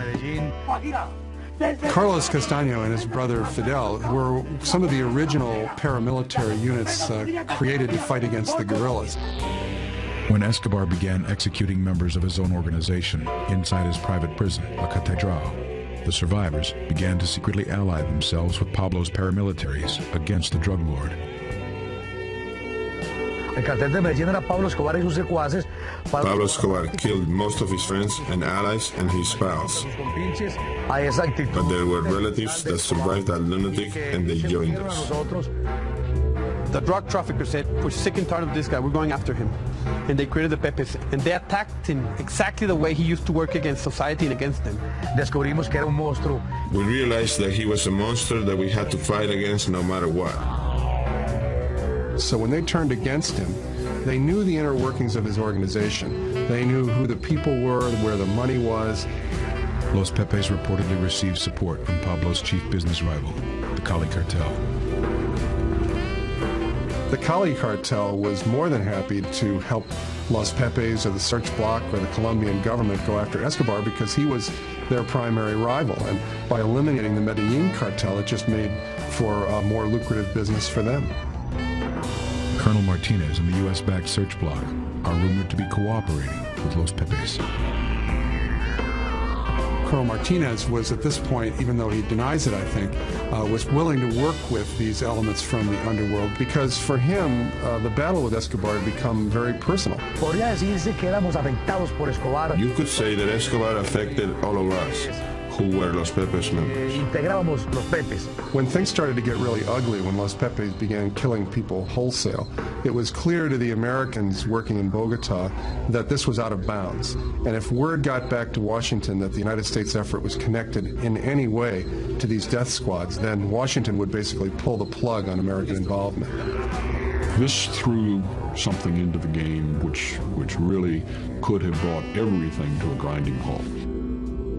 Carlos Castaño and his brother Fidel were some of the original paramilitary units created to fight against the guerrillas. When Escobar began executing members of his own organization inside his private prison, La Catedral, the survivors began to secretly ally themselves with Pablo's paramilitaries against the drug lord. El cartel de Medellín era Pablo Escobar y sus secuaces. Pablo Escobar killed most of his friends and allies and his pals. But there were relatives that survived that lunatic and they joined us. The drug traffickers said, we're sick and tired of this guy, we're going after him. And they created the Pepes, and they attacked him exactly the way he used to work against society and against them. Descubrimos que era un monstruo. We realized that he was a monster that we had to fight against no matter what. So when they turned against him, they knew the inner workings of his organization. They knew who the people were, where the money was. Los Pepes reportedly received support from Pablo's chief business rival, the Cali cartel. The Cali cartel was more than happy to help Los Pepes or the Search Bloc or the Colombian government go after Escobar because he was their primary rival. And by eliminating the Medellin cartel, it just made for a more lucrative business for them. Colonel Martinez and the U.S.-backed Search Bloc are rumored to be cooperating with Los Pepes. Colonel Martinez was at this point, even though he denies it, I think, was willing to work with these elements from the underworld because for him, the battle with Escobar had become very personal. You could say that Escobar affected all of us who were Los Pepes members. When things started to get really ugly, when Los Pepes began killing people wholesale, it was clear to the Americans working in Bogota that this was out of bounds. And if word got back to Washington that the United States effort was connected in any way to these death squads, then Washington would basically pull the plug on American involvement. This threw something into the game which really could have brought everything to a grinding halt.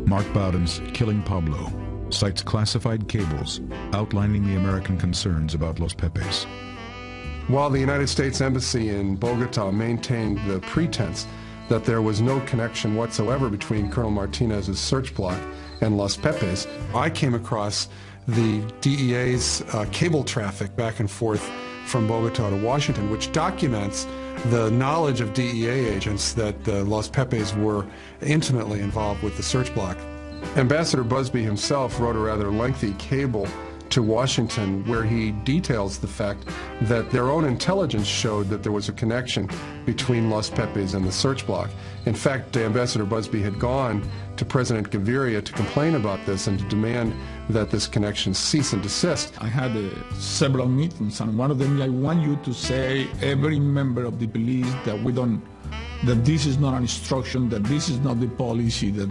Mark Bowden's Killing Pablo cites classified cables outlining the American concerns about Los Pepes. While the United States Embassy in Bogota maintained the pretense that there was no connection whatsoever between Colonel Martinez's Search Bloc and Los Pepes, I came across the DEA's cable traffic back and forth from Bogota to Washington, which documents the knowledge of DEA agents that Los Pepes were intimately involved with the Search Bloc. Ambassador Busby himself wrote a rather lengthy cable to Washington where he details the fact that their own intelligence showed that there was a connection between Los Pepes and the Search Bloc. In fact, Ambassador Busby had gone to President Gaviria to complain about this and to demand that this connection cease and desist. I had several meetings, and one of them, I want you to say, every member of the police, that that this is not an instruction, that this is not the policy, that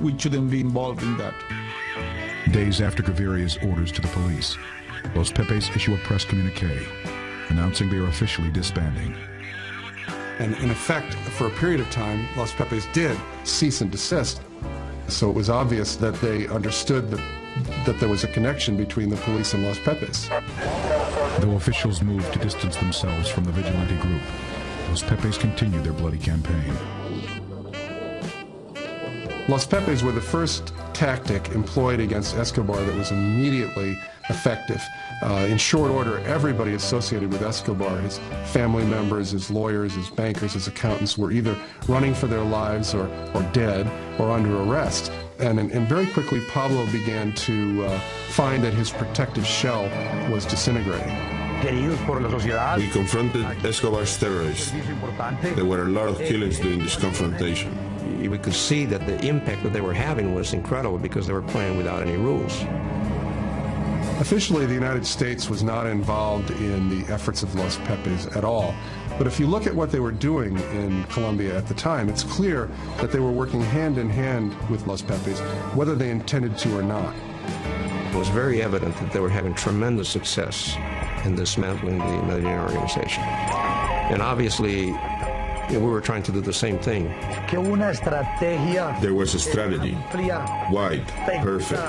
we shouldn't be involved in that. Days after Gaviria's orders to the police, Los Pepes issue a press communique announcing they are officially disbanding. And in effect, for a period of time, Los Pepes did cease and desist. So it was obvious that they understood that there was a connection between the police and Los Pepes. Though officials moved to distance themselves from the vigilante group, Los Pepes continued their bloody campaign. Los Pepes were the first tactic employed against Escobar that was immediately effective. In short order, everybody associated with Escobar, his family members, his lawyers, his bankers, his accountants, were either running for their lives or dead or under arrest. And very quickly, Pablo began to find that his protective shell was disintegrating. We confronted Escobar's terrorists. There were a lot of killings during this confrontation. We could see that the impact that they were having was incredible because they were playing without any rules. Officially, the United States was not involved in the efforts of Los Pepes at all. But if you look at what they were doing in Colombia at the time, it's clear that they were working hand in hand with Los Pepes, whether they intended to or not. It was very evident that they were having tremendous success in dismantling the Medellin organization. And obviously, we were trying to do the same thing. There was a strategy, wide, perfect,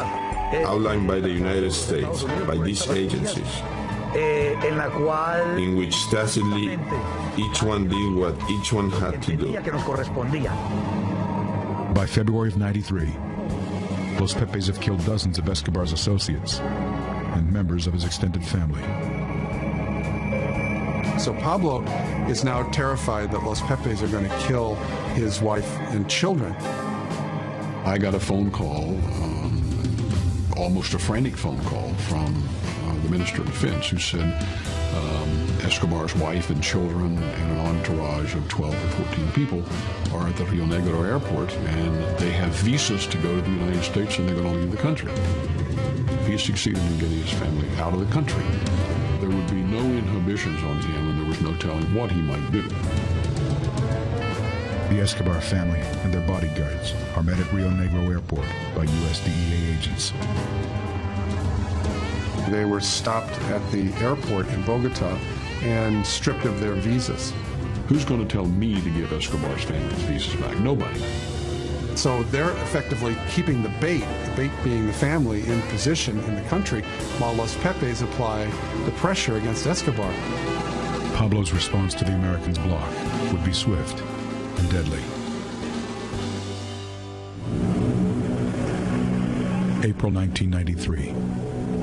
outlined by the United States, by these agencies, in which tacitly each one did what each one had to do. By February of '93, Los Pepes have killed dozens of Escobar's associates and members of his extended family. So Pablo is now terrified that Los Pepes are going to kill his wife and children. I got a phone call, almost a frantic phone call from the Minister of Defense, who said Escobar's wife and children and an entourage of 12 or 14 people are at the Rio Negro airport, and they have visas to go to the United States, and they're going to leave the country. He succeeded in getting his family out of the country. There would be no inhibitions on him, and there was no telling what he might do. The Escobar family and their bodyguards are met at Rio Negro Airport by U.S. DEA agents. They were stopped at the airport in Bogota and stripped of their visas. Who's going to tell me to give Escobar's family his visas back? Nobody. So they're effectively keeping the bait being the family, in position in the country, while Los Pepes apply the pressure against Escobar. Pablo's response to the Americans' block would be swift and deadly. April 1993.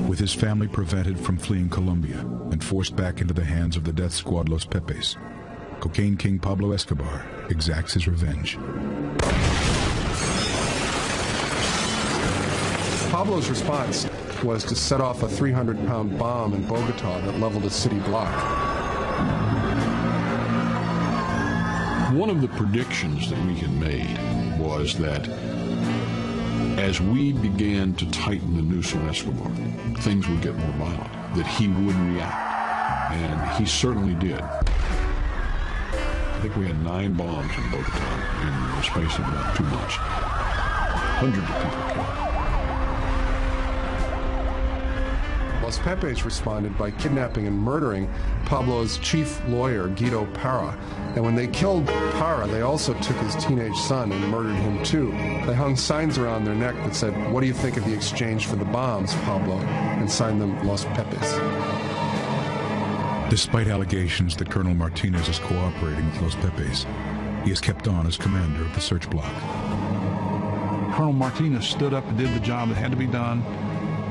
With his family prevented from fleeing Colombia and forced back into the hands of the death squad Los Pepes, cocaine king Pablo Escobar exacts his revenge. Pablo's response was to set off a 300-pound bomb in Bogota that leveled a city block. One of the predictions that we had made was that as we began to tighten the noose on Escobar, things would get more violent, that he would react, and he certainly did. I think we had 9 bombs in Bogota in the space of about 2 months. Hundreds of people killed. Los Pepes responded by kidnapping and murdering Pablo's chief lawyer, Guido Parra. And when they killed Parra, they also took his teenage son and murdered him too. They hung signs around their neck that said, "What do you think of the exchange for the bombs, Pablo?" and signed them Los Pepes. Despite allegations that Colonel Martinez is cooperating with Los Pepes, he is kept on as commander of the search block. Colonel Martinez stood up and did the job that had to be done.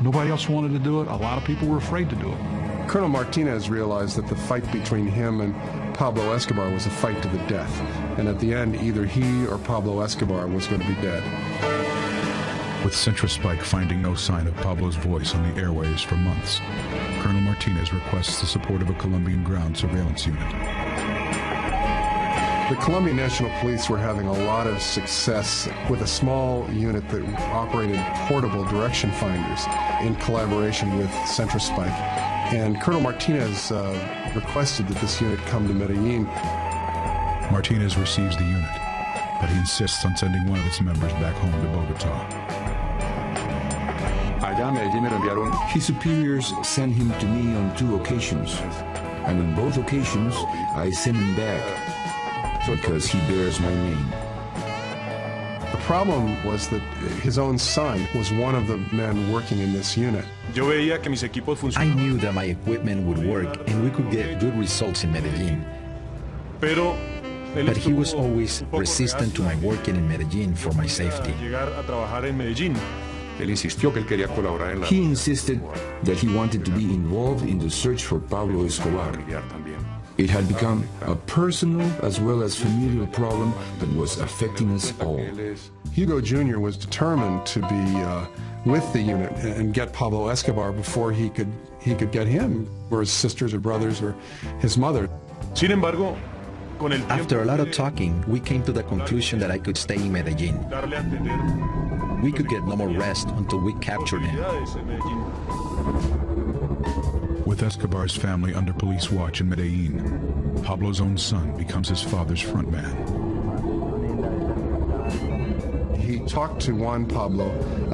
Nobody else wanted to do it. A lot of people were afraid to do it. Colonel Martinez realized that the fight between him and Pablo Escobar was a fight to the death. And at the end, either he or Pablo Escobar was going to be dead. With Central Spike finding no sign of Pablo's voice on the airwaves for months, Colonel Martinez requests the support of a Colombian ground surveillance unit. The Colombian National Police were having a lot of success with a small unit that operated portable direction finders in collaboration with Central Spike. And Colonel Martinez requested that this unit come to Medellin. Martinez receives the unit, but he insists on sending one of its members back home to Bogota. His superiors sent him to me on 2 occasions, and on both occasions I sent him back because he bears my name. The problem was that his own son was one of the men working in this unit. I knew that my equipment would work and we could get good results in Medellin. But he was always resistant to my working in Medellin for my safety. He insisted that he wanted to be involved in the search for Pablo Escobar. It had become a personal as well as familial problem that was affecting us all. Hugo Jr. was determined to be with the unit and get Pablo Escobar before he could get him, or his sisters or brothers or his mother. Sin embargo, after a lot of talking, we came to the conclusion that I could stay in Medellin. We could get no more rest until we captured him. With Escobar's family under police watch in Medellin, Pablo's own son becomes his father's front man. He talked to Juan Pablo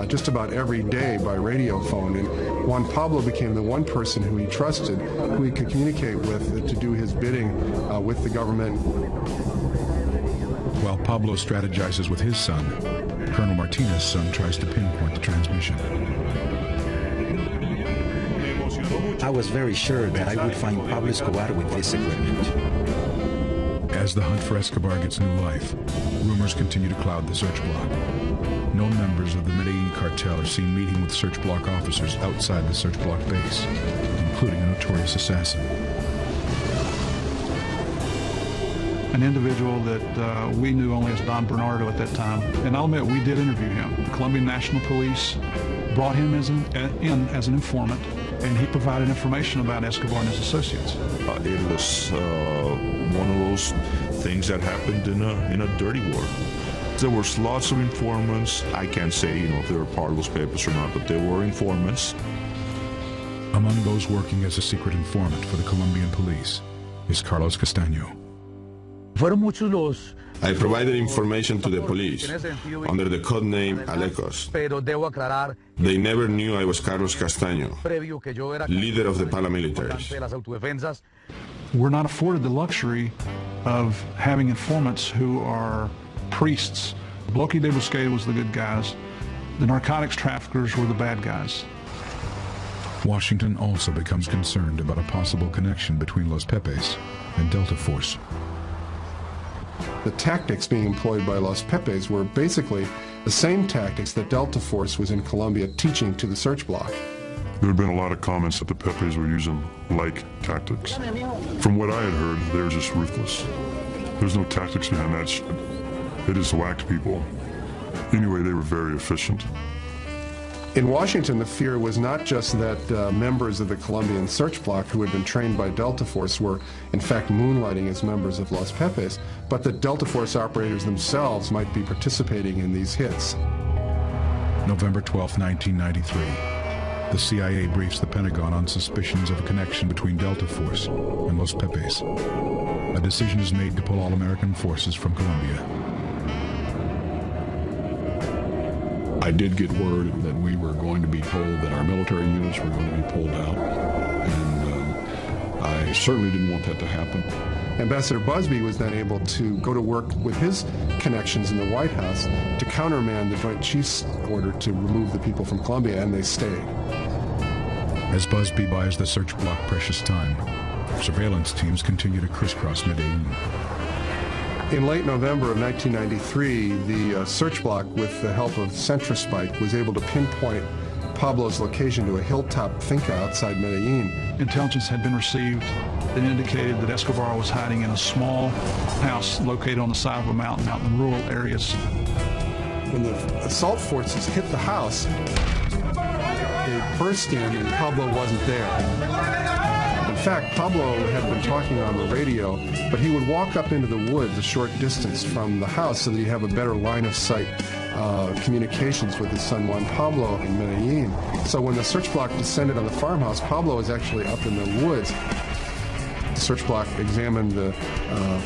just about every day by radio phone, and Juan Pablo became the one person who he trusted, who he could communicate with to do his bidding with the government. While Pablo strategizes with his son, Colonel Martinez's son tries to pinpoint the transmission. I was very sure that I would find Pablo Escobar with this equipment. As the hunt for Escobar gets new life, rumors continue to cloud the search block. No members of the Medellin cartel are seen meeting with search block officers outside the search block base, including a notorious assassin. An individual that we knew only as Don Bernardo at that time. And I'll admit, we did interview him. The Colombian National Police brought him in as an informant, and he provided information about Escobar and his associates. It was one of those things that happened in a dirty war. There was lots of informants. I can't say, if they were part of those papers or not, but there were informants. Among those working as a secret informant for the Colombian police is Carlos Castaño. I provided information to the police under the code name Alecos. They never knew I was Carlos Castaño, leader of the paramilitaries. We're not afforded the luxury of having informants who are priests. Bloque de Busqueda was the good guys. The narcotics traffickers were the bad guys. Washington also becomes concerned about a possible connection between Los Pepes and Delta Force. The tactics being employed by Los Pepes were basically the same tactics that Delta Force was in Colombia teaching to the search block. There had been a lot of comments that the Pepes were using like tactics. From what I had heard, they were just ruthless. There's no tactics behind that shit. They just whacked people. Anyway, they were very efficient. In Washington, the fear was not just that members of the Colombian search block who had been trained by Delta Force were in fact moonlighting as members of Los Pepes, but that Delta Force operators themselves might be participating in these hits. November 12, 1993. The CIA briefs the Pentagon on suspicions of a connection between Delta Force and Los Pepes. A decision is made to pull all American forces from Colombia. I did get word that we were going to be told that our military units were going to be pulled out, and I certainly didn't want that to happen. Ambassador Busby was then able to go to work with his connections in the White House to countermand the Joint Chiefs order to remove the people from Colombia, and they stayed. As Busby buys the search block precious time, surveillance teams continue to crisscross Medellin. In late November of 1993, the search block, with the help of Centrospike, was able to pinpoint Pablo's location to a hilltop finca outside Medellin. Intelligence had been received that indicated that Escobar was hiding in a small house located on the side of a mountain out in rural areas. When the assault forces hit the house, they burst in and Pablo wasn't there. In fact, Pablo had been talking on the radio, but he would walk up into the woods a short distance from the house so that he'd have a better line of sight communications with his son Juan Pablo in Medellin. So when the search block descended on the farmhouse, Pablo was actually up in the woods. The search block examined the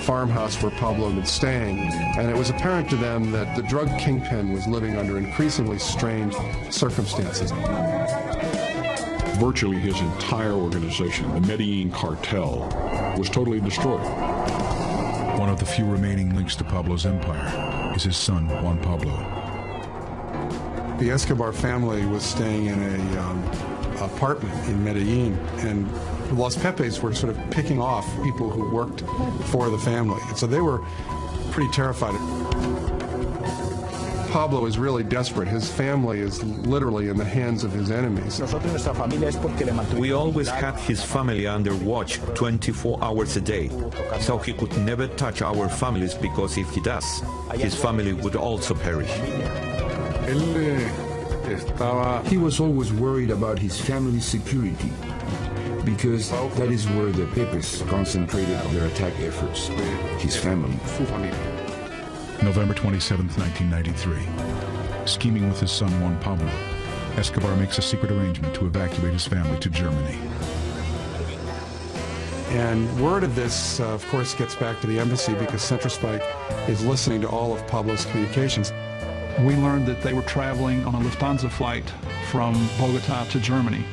farmhouse where Pablo had been staying, and it was apparent to them that the drug kingpin was living under increasingly strange circumstances. Virtually his entire organization, the Medellin cartel, was totally destroyed. One of the few remaining links to Pablo's empire is his son, Juan Pablo. The Escobar family was staying in an apartment in Medellin, and the Los Pepes were sort of picking off people who worked for the family. So they were pretty terrified. Pablo is really desperate. His family is literally in the hands of his enemies. We always had his family under watch 24 hours a day, so he could never touch our families, because if he does, his family would also perish. He was always worried about his family's security, because that is where the Pepes concentrated their attack efforts, his family. November 27, 1993. Scheming with his son Juan Pablo, Escobar makes a secret arrangement to evacuate his family to Germany. And word of this, of course, gets back to the embassy, because Central Spike is listening to all of Pablo's communications. We learned that they were traveling on a Lufthansa flight from Bogota to Germany.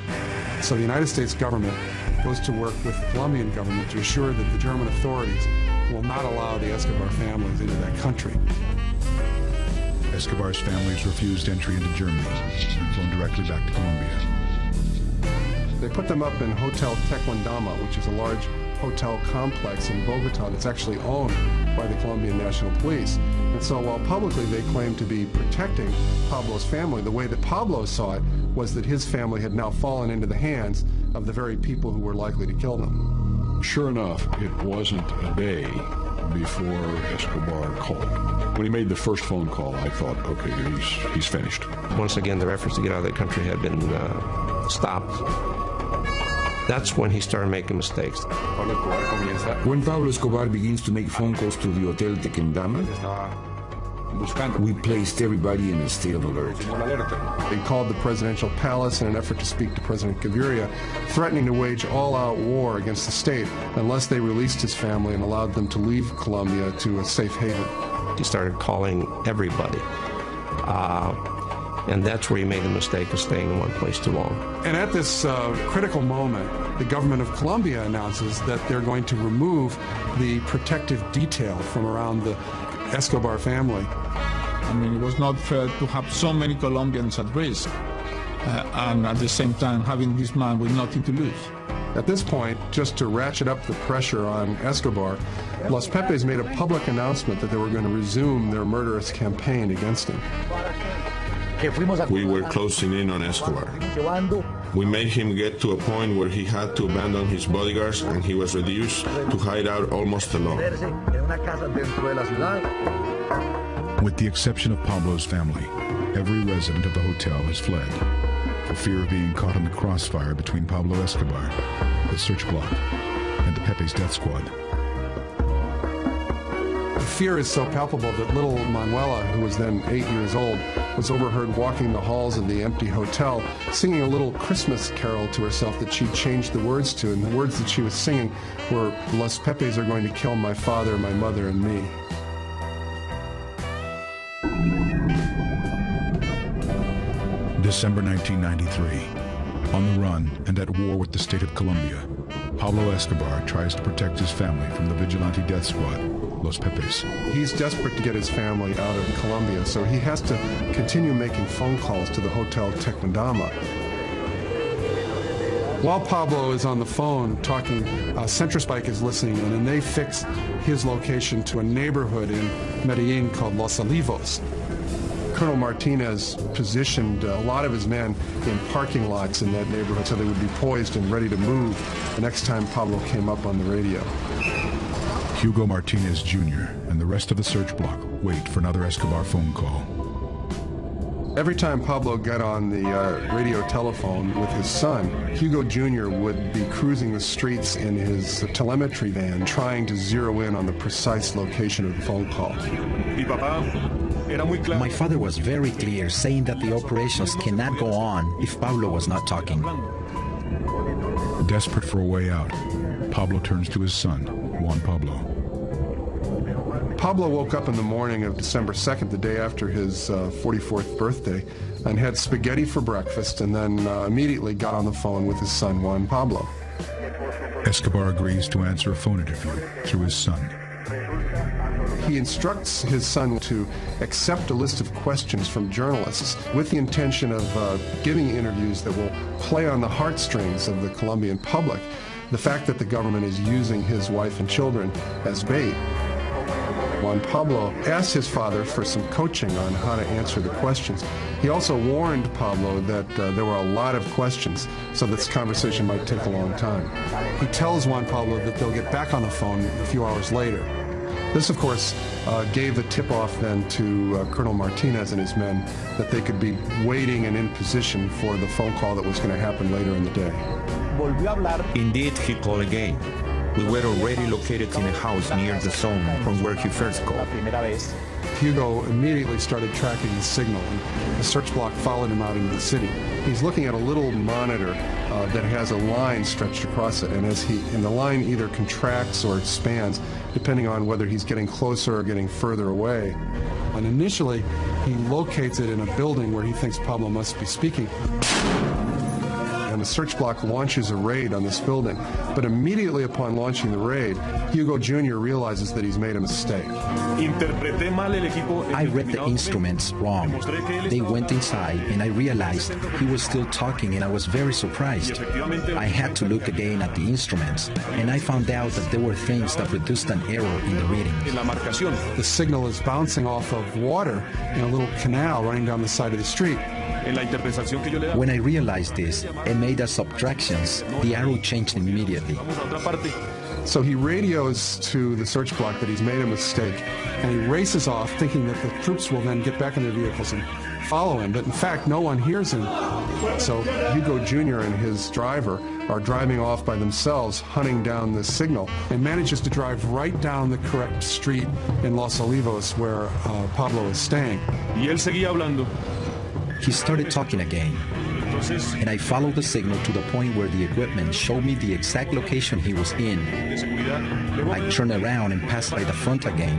So the United States government goes to work with the Colombian government to assure that the German authorities will not allow the Escobar families into that country. Escobar's family is refused entry into Germany and flown directly back to Colombia. They put them up in Hotel Tequendama, which is a large hotel complex in Bogota that's actually owned by the Colombian National Police. And so while publicly they claimed to be protecting Pablo's family, the way that Pablo saw it was that his family had now fallen into the hands of the very people who were likely to kill them. Sure enough, it wasn't a day before Escobar called. When he made the first phone call, I thought, okay, he's finished. Once again, their efforts to get out of the country had been stopped. That's when he started making mistakes. When Pablo Escobar begins to make phone calls to the Hotel Tequendama, we placed everybody in a state of alert. They called the presidential palace in an effort to speak to President Gaviria, threatening to wage all-out war against the state unless they released his family and allowed them to leave Colombia to a safe haven. He started calling everybody. And that's where he made the mistake of staying in one place too long. And at this critical moment, the government of Colombia announces that they're going to remove the protective detail from around the Escobar family. I mean, it was not fair to have so many Colombians at risk, and at the same time having this man with nothing to lose. At this point, just to ratchet up the pressure on Escobar, Los Pepes made a public announcement that they were going to resume their murderous campaign against him. We were closing in on Escobar. We made him get to a point where he had to abandon his bodyguards, and he was reduced to hide out almost alone. With the exception of Pablo's family, every resident of the hotel has fled for fear of being caught in the crossfire between Pablo Escobar, the search block, and the Pepe's death squad. The fear is so palpable that little Manuela, who was then 8 years old, was overheard walking the halls of the empty hotel, singing a little Christmas carol to herself that she'd changed the words to, and the words that she was singing were, "Los Pepes are going to kill my father, my mother, and me." December 1993. On the run and at war with the state of Colombia, Pablo Escobar tries to protect his family from the vigilante death squad, Los Pepes. He's desperate to get his family out of Colombia, so he has to continue making phone calls to the Hotel Tequendama. While Pablo is on the phone talking, Central Spike is listening, and then they fix his location to a neighborhood in Medellin called Los Olivos. Colonel Martinez positioned a lot of his men in parking lots in that neighborhood so they would be poised and ready to move the next time Pablo came up on the radio. Hugo Martinez Jr. and the rest of the search block wait for another Escobar phone call. Every time Pablo got on the radio telephone with his son, Hugo Jr. would be cruising the streets in his telemetry van trying to zero in on the precise location of the phone call. My father was very clear, saying that the operations cannot go on if Pablo was not talking. Desperate for a way out, Pablo turns to his son, Juan Pablo. Pablo woke up in the morning of December 2nd, the day after his 44th birthday, and had spaghetti for breakfast, and then immediately got on the phone with his son, Juan Pablo. Escobar agrees to answer a phone interview through his son. He instructs his son to accept a list of questions from journalists with the intention of giving interviews that will play on the heartstrings of the Colombian public, the fact that the government is using his wife and children as bait. Juan Pablo asked his father for some coaching on how to answer the questions. He also warned Pablo that there were a lot of questions, so this conversation might take a long time. He tells Juan Pablo that they'll get back on the phone a few hours later. This, of course, gave the tip-off then to Colonel Martinez and his men that they could be waiting and in position for the phone call that was going to happen later in the day. Indeed, he called again. We were already located in a house near the zone from where he first called. Hugo immediately started tracking the signal, and the search block followed him out into the city. He's looking at a little monitor that has a line stretched across it, and the line either contracts or expands, depending on whether he's getting closer or getting further away. And initially, he locates it in a building where he thinks Pablo must be speaking. And the search block launches a raid on this building. But immediately upon launching the raid, Hugo Jr. realizes that he's made a mistake. I read the instruments wrong. They went inside and I realized he was still talking and I was very surprised. I had to look again at the instruments and I found out that there were things that produced an error in the readings. The signal is bouncing off of water in a little canal running down the side of the street. When I realized this and made the subtractions, the arrow changed immediately. So he radios to the search block that he's made a mistake, and he races off thinking that the troops will then get back in their vehicles and follow him, but in fact no one hears him. So Hugo Jr. and his driver are driving off by themselves, hunting down the signal, and manages to drive right down the correct street in Los Olivos where Pablo is staying. He started talking again, and I followed the signal to the point where the equipment showed me the exact location he was in. I turned around and passed by the front again.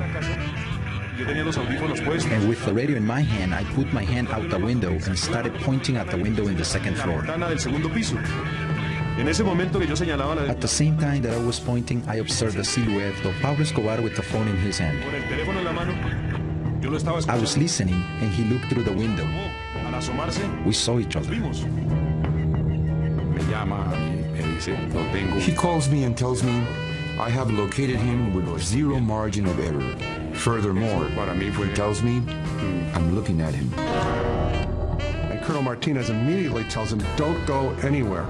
And with the radio in my hand, I put my hand out the window and started pointing at the window in the second floor. At the same time that I was pointing, I observed the silhouette of Pablo Escobar with the phone in his hand. I was listening, and he looked through the window. We saw each other. He calls me and tells me I have located him with zero margin of error. Furthermore, he tells me I'm looking at him. And Colonel Martinez immediately tells him, don't go anywhere.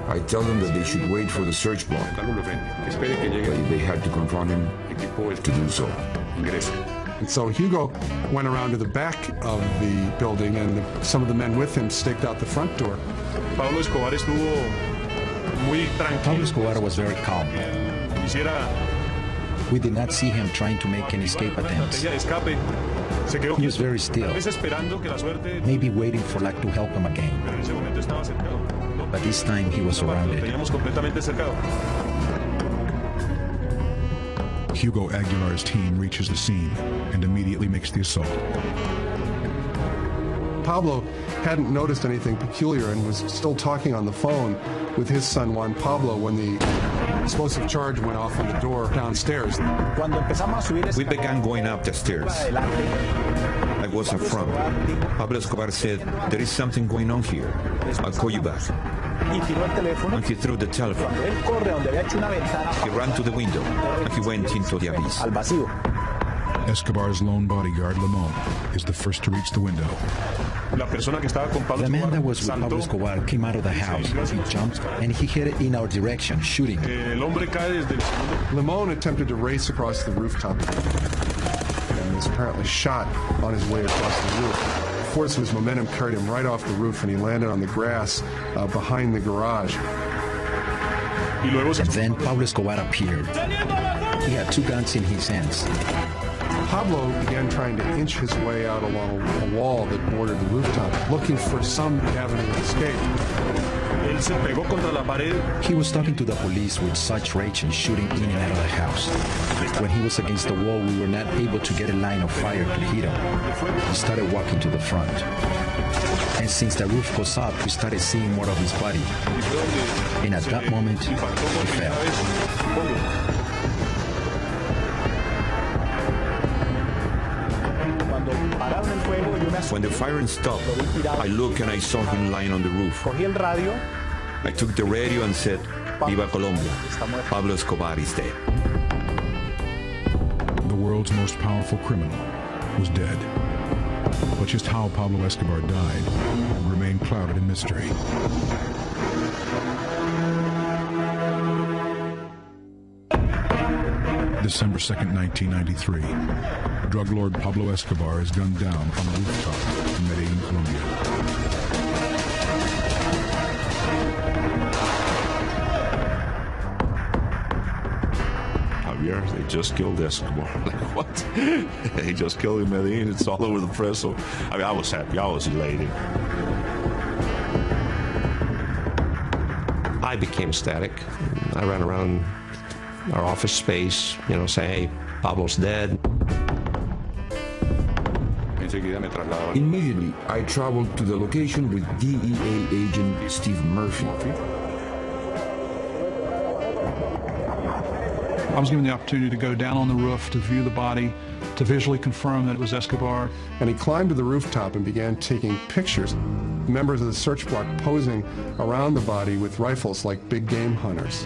I tell them that they should wait for the search block, but they had to confront him to do so. And so Hugo went around to the back of the building, and some of the men with him staked out the front door. Pablo Escobar was very calm. We did not see him trying to make any escape attempts. He was very still, maybe waiting for luck to help him again. But this time he was surrounded. Hugo Aguilar's team reaches the scene and immediately makes the assault. Pablo hadn't noticed anything peculiar and was still talking on the phone with his son Juan Pablo when the explosive charge went off on the door downstairs. We began going up the stairs. I was in front. Pablo Escobar said, "There is something going on here. I'll call you back." And he threw the telephone. He ran to the window and he went into the abyss. Escobar's lone bodyguard, Limon, is the first to reach the window. The man that was with Pablo Escobar came out of the house. He jumped and he headed in our direction, shooting. Limon attempted to race across the rooftop and was apparently shot on his way across the roof. The force of his momentum carried him right off the roof, and he landed on the grass behind the garage. And then Pablo Escobar appeared. He had two guns in his hands. Pablo began trying to inch his way out along a wall that bordered the rooftop, looking for some avenue of escape. He was talking to the police with such rage and shooting in and out of the house. When he was against the wall, we were not able to get a line of fire to hit him. He started walking to the front. And since the roof goes up, we started seeing more of his body. And at that moment, he fell. When the firing stopped, I looked and I saw him lying on the roof. I took the radio and said, "Viva Colombia, Pablo Escobar is dead." The world's most powerful criminal, was dead. But just how Pablo Escobar died remained clouded in mystery. December 2nd, 1993. Drug lord Pablo Escobar is gunned down on a rooftop in Medellin, Colombia. Javier, they just killed Escobar. Like, what? They just killed him in Medellin. It's all over the press. So, I mean, I was happy. I was elated. I became static. I ran around our office space, saying, hey, Pablo's dead. Immediately, I traveled to the location with DEA agent Steve Murphy. I was given the opportunity to go down on the roof to view the body, to visually confirm that it was Escobar. And he climbed to the rooftop and began taking pictures. Members of the search block posing around the body with rifles like big game hunters.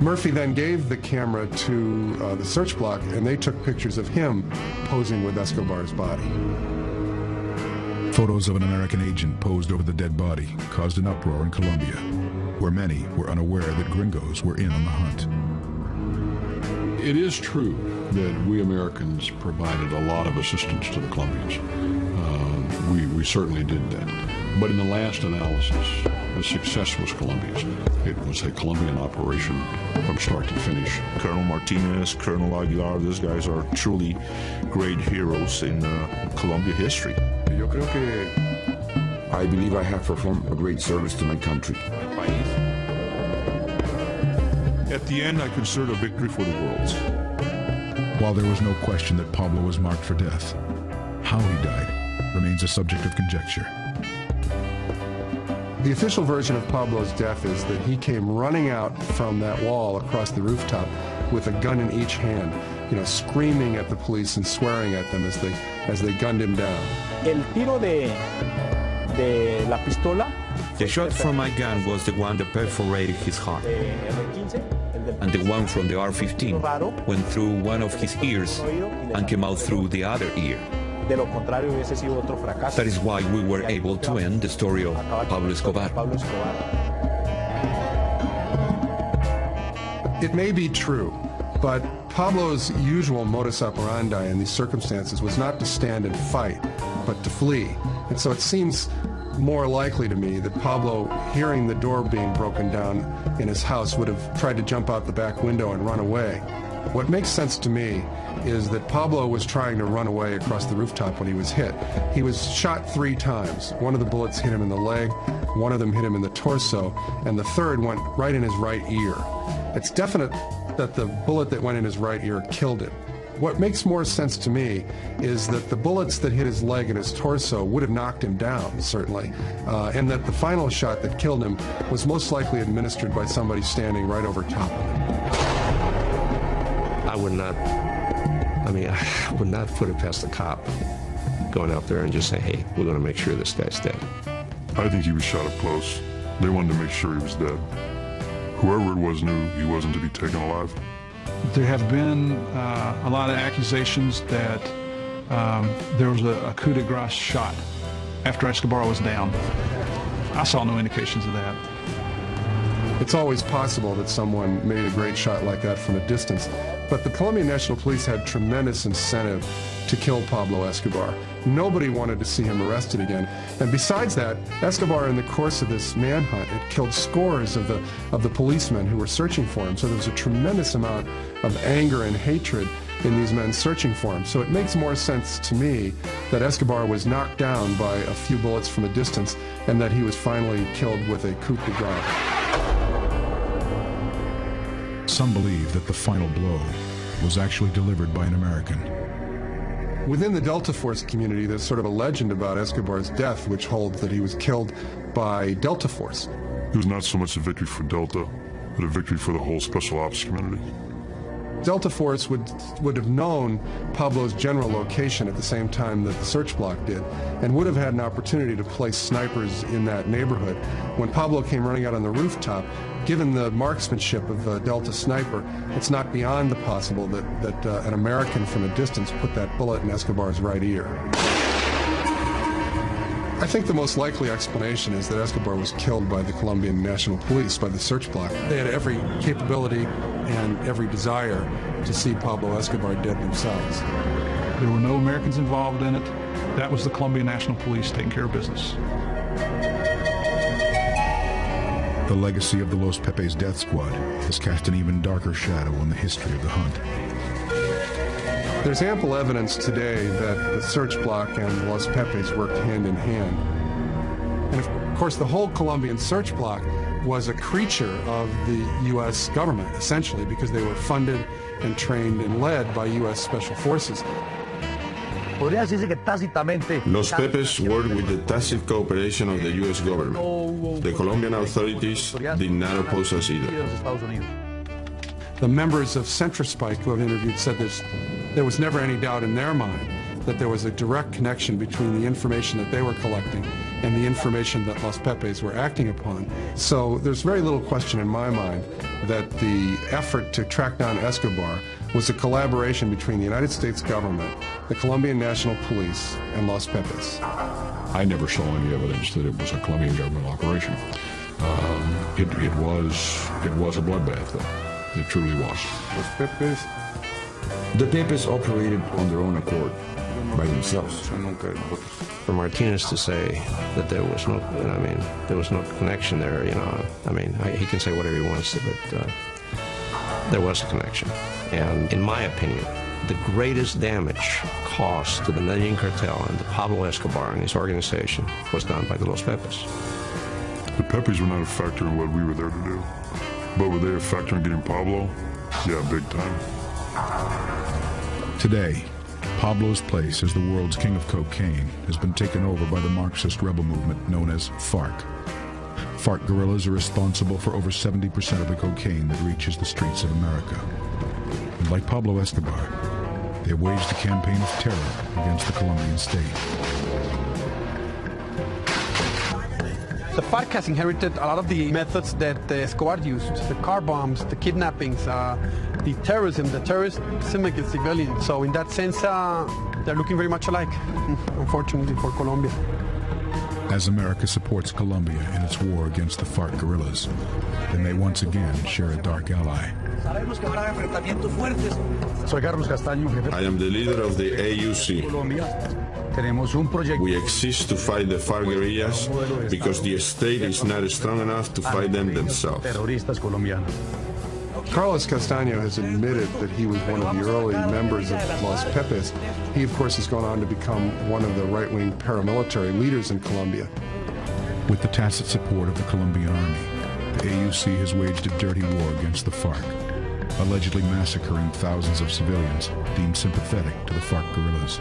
Murphy then gave the camera to the search block, and they took pictures of him posing with Escobar's body. Photos of an American agent posed over the dead body caused an uproar in Colombia, where many were unaware that gringos were in on the hunt. It is true that we Americans provided a lot of assistance to the Colombians. We certainly did that. But in the last analysis, the success was Colombia's. It was a Colombian operation from start to finish. Colonel Martinez, Colonel Aguilar, these guys are truly great heroes in Colombia history. I believe I have performed a great service to my country. At the end, I consider a victory for the world. While there was no question that Pablo was marked for death, how he died remains a subject of conjecture. The official version of Pablo's death is that he came running out from that wall across the rooftop with a gun in each hand, screaming at the police and swearing at them as they gunned him down. El tiro de la pistola. The shot from my gun was the one that perforated his heart. And the one from the R-15 went through one of his ears and came out through the other ear. That is why we were able to end the story of Pablo Escobar. It may be true, but Pablo's usual modus operandi in these circumstances was not to stand and fight, but to flee. And so it seems more likely to me that Pablo, hearing the door being broken down in his house, would have tried to jump out the back window and run away. What makes sense to me is that Pablo was trying to run away across the rooftop when he was hit. He was shot 3 times. One of the bullets hit him in the leg, one of them hit him in the torso, and the third went right in his right ear. It's definite that the bullet that went in his right ear killed him. What makes more sense to me is that the bullets that hit his leg and his torso would have knocked him down, certainly, and that the final shot that killed him was most likely administered by somebody standing right over top of him. I would not put it past the cop going out there and just say, hey, we're going to make sure this guy's dead. I think he was shot up close. They wanted to make sure he was dead. Whoever it was knew he wasn't to be taken alive. There have been a lot of accusations that there was a coup de grace shot after Escobar was down. I saw no indications of that. It's always possible that someone made a great shot like that from a distance, but the Colombian National Police had tremendous incentive to kill Pablo Escobar. Nobody wanted to see him arrested again. And besides that, Escobar, in the course of this manhunt, had killed scores of the policemen who were searching for him. So there was a tremendous amount of anger and hatred in these men searching for him. So it makes more sense to me that Escobar was knocked down by a few bullets from a distance and that he was finally killed with a coup de grace. Some believe that the final blow was actually delivered by an American. Within the Delta Force community, there's sort of a legend about Escobar's death, which holds that he was killed by Delta Force. It was not so much a victory for Delta, but a victory for the whole Special Ops community. Delta Force would have known Pablo's general location at the same time that the search block did, and would have had an opportunity to place snipers in that neighborhood. When Pablo came running out on the rooftop, given the marksmanship of a Delta sniper, it's not beyond the possible that an American from a distance put that bullet in Escobar's right ear. I think the most likely explanation is that Escobar was killed by the Colombian National Police, by the search block. They had every capability and every desire to see Pablo Escobar dead themselves. There were no Americans involved in it. That was the Colombian National Police taking care of business. The legacy of the Los Pepes death squad has cast an even darker shadow on the history of the hunt. There's ample evidence today that the search block and Los Pepes worked hand in hand. And of course, the whole Colombian search block was a creature of the U.S. government, essentially, because they were funded and trained and led by U.S. Special Forces. Los Pepes worked with the tacit cooperation of the U.S. government. The Colombian authorities did not oppose us either. The members of Centrospike who I've interviewed said there was never any doubt in their mind that there was a direct connection between the information that they were collecting and the information that Los Pepes were acting upon. So there's very little question in my mind that the effort to track down Escobar was a collaboration between the United States government, the Colombian National Police, and Los Pepes. I never saw any evidence that it was a Colombian government operation. It was a bloodbath, though. It truly was. Los Pepes? The Pepes operated on their own accord, by themselves. For Martinez to say that there was no, there was no connection there, he can say whatever he wants to, but there was a connection. And in my opinion, the greatest damage caused to the Medellin cartel and to Pablo Escobar and his organization was done by the Los Pepes. The Pepes were not a factor in what we were there to do. But were they a factor in getting Pablo? Yeah, big time. Today, Pablo's place as the world's king of cocaine has been taken over by the Marxist rebel movement known as FARC. FARC guerrillas are responsible for over 70% of the cocaine that reaches the streets of America. And like Pablo Escobar, they waged a campaign of terror against the Colombian state. The FARC has inherited a lot of the methods that Escobar used, the car bombs, the kidnappings, the terrorism, the terrorism against civilians. So in that sense, they're looking very much alike, unfortunately for Colombia. As America supports Colombia in its war against the FARC guerrillas, they may once again share a dark ally. I am the leader of the AUC. We exist to fight the FARC guerrillas because the state is not strong enough to fight them themselves. Carlos Castaño has admitted that he was one of the early members of Los Pepes. He, of course, has gone on to become one of the right-wing paramilitary leaders in Colombia. With the tacit support of the Colombian army, the AUC has waged a dirty war against the FARC, allegedly massacring thousands of civilians deemed sympathetic to the FARC guerrillas.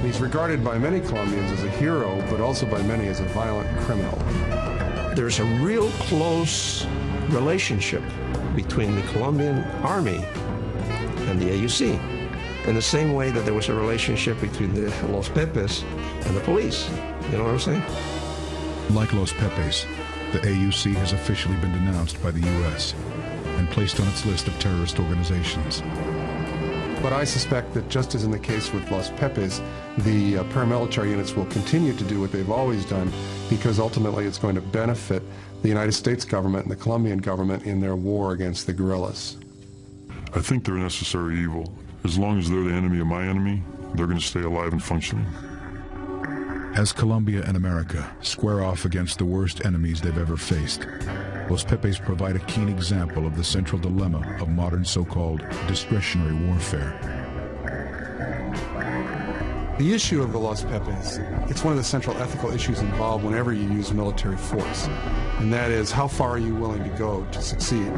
He's regarded by many Colombians as a hero, but also by many as a violent criminal. There's a real close relationship between the Colombian army and the AUC, in the same way that there was a relationship between the Los Pepes and the police. You know what I'm saying? Like Los Pepes, the AUC has officially been denounced by the U.S. and placed on its list of terrorist organizations. But I suspect that just as in the case with Los Pepes, the paramilitary units will continue to do what they've always done, because ultimately it's going to benefit the United States government and the Colombian government in their war against the guerrillas. I think they're a necessary evil. As long as they're the enemy of my enemy, they're going to stay alive and functioning. As Colombia and America square off against the worst enemies they've ever faced, Los Pepes provide a keen example of the central dilemma of modern so-called discretionary warfare. The issue of the Los Pepes, it's one of the central ethical issues involved whenever you use military force, and that is, how far are you willing to go to succeed?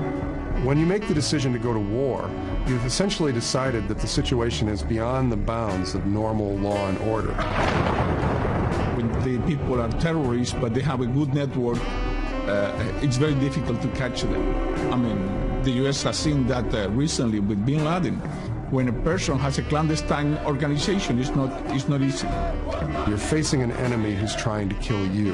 When you make the decision to go to war, you've essentially decided that the situation is beyond the bounds of normal law and order. When the people are terrorists, but they have a good network, it's very difficult to catch them. I mean, The U.S. has seen that recently with Bin Laden. When a person has a clandestine organization, it's not easy. You're facing an enemy who's trying to kill you.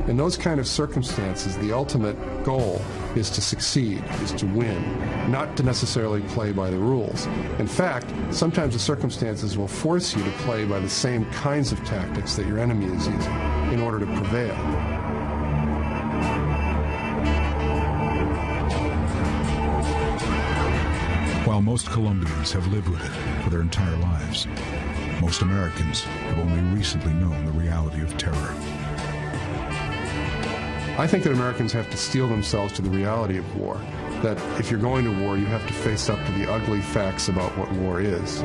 In those kind of circumstances, the ultimate goal is to succeed, is to win, not to necessarily play by the rules. In fact, sometimes the circumstances will force you to play by the same kinds of tactics that your enemy is using in order to prevail. While most Colombians have lived with it for their entire lives, most Americans have only recently known the reality of terror. I think that Americans have to steel themselves to the reality of war, that if you're going to war, you have to face up to the ugly facts about what war is.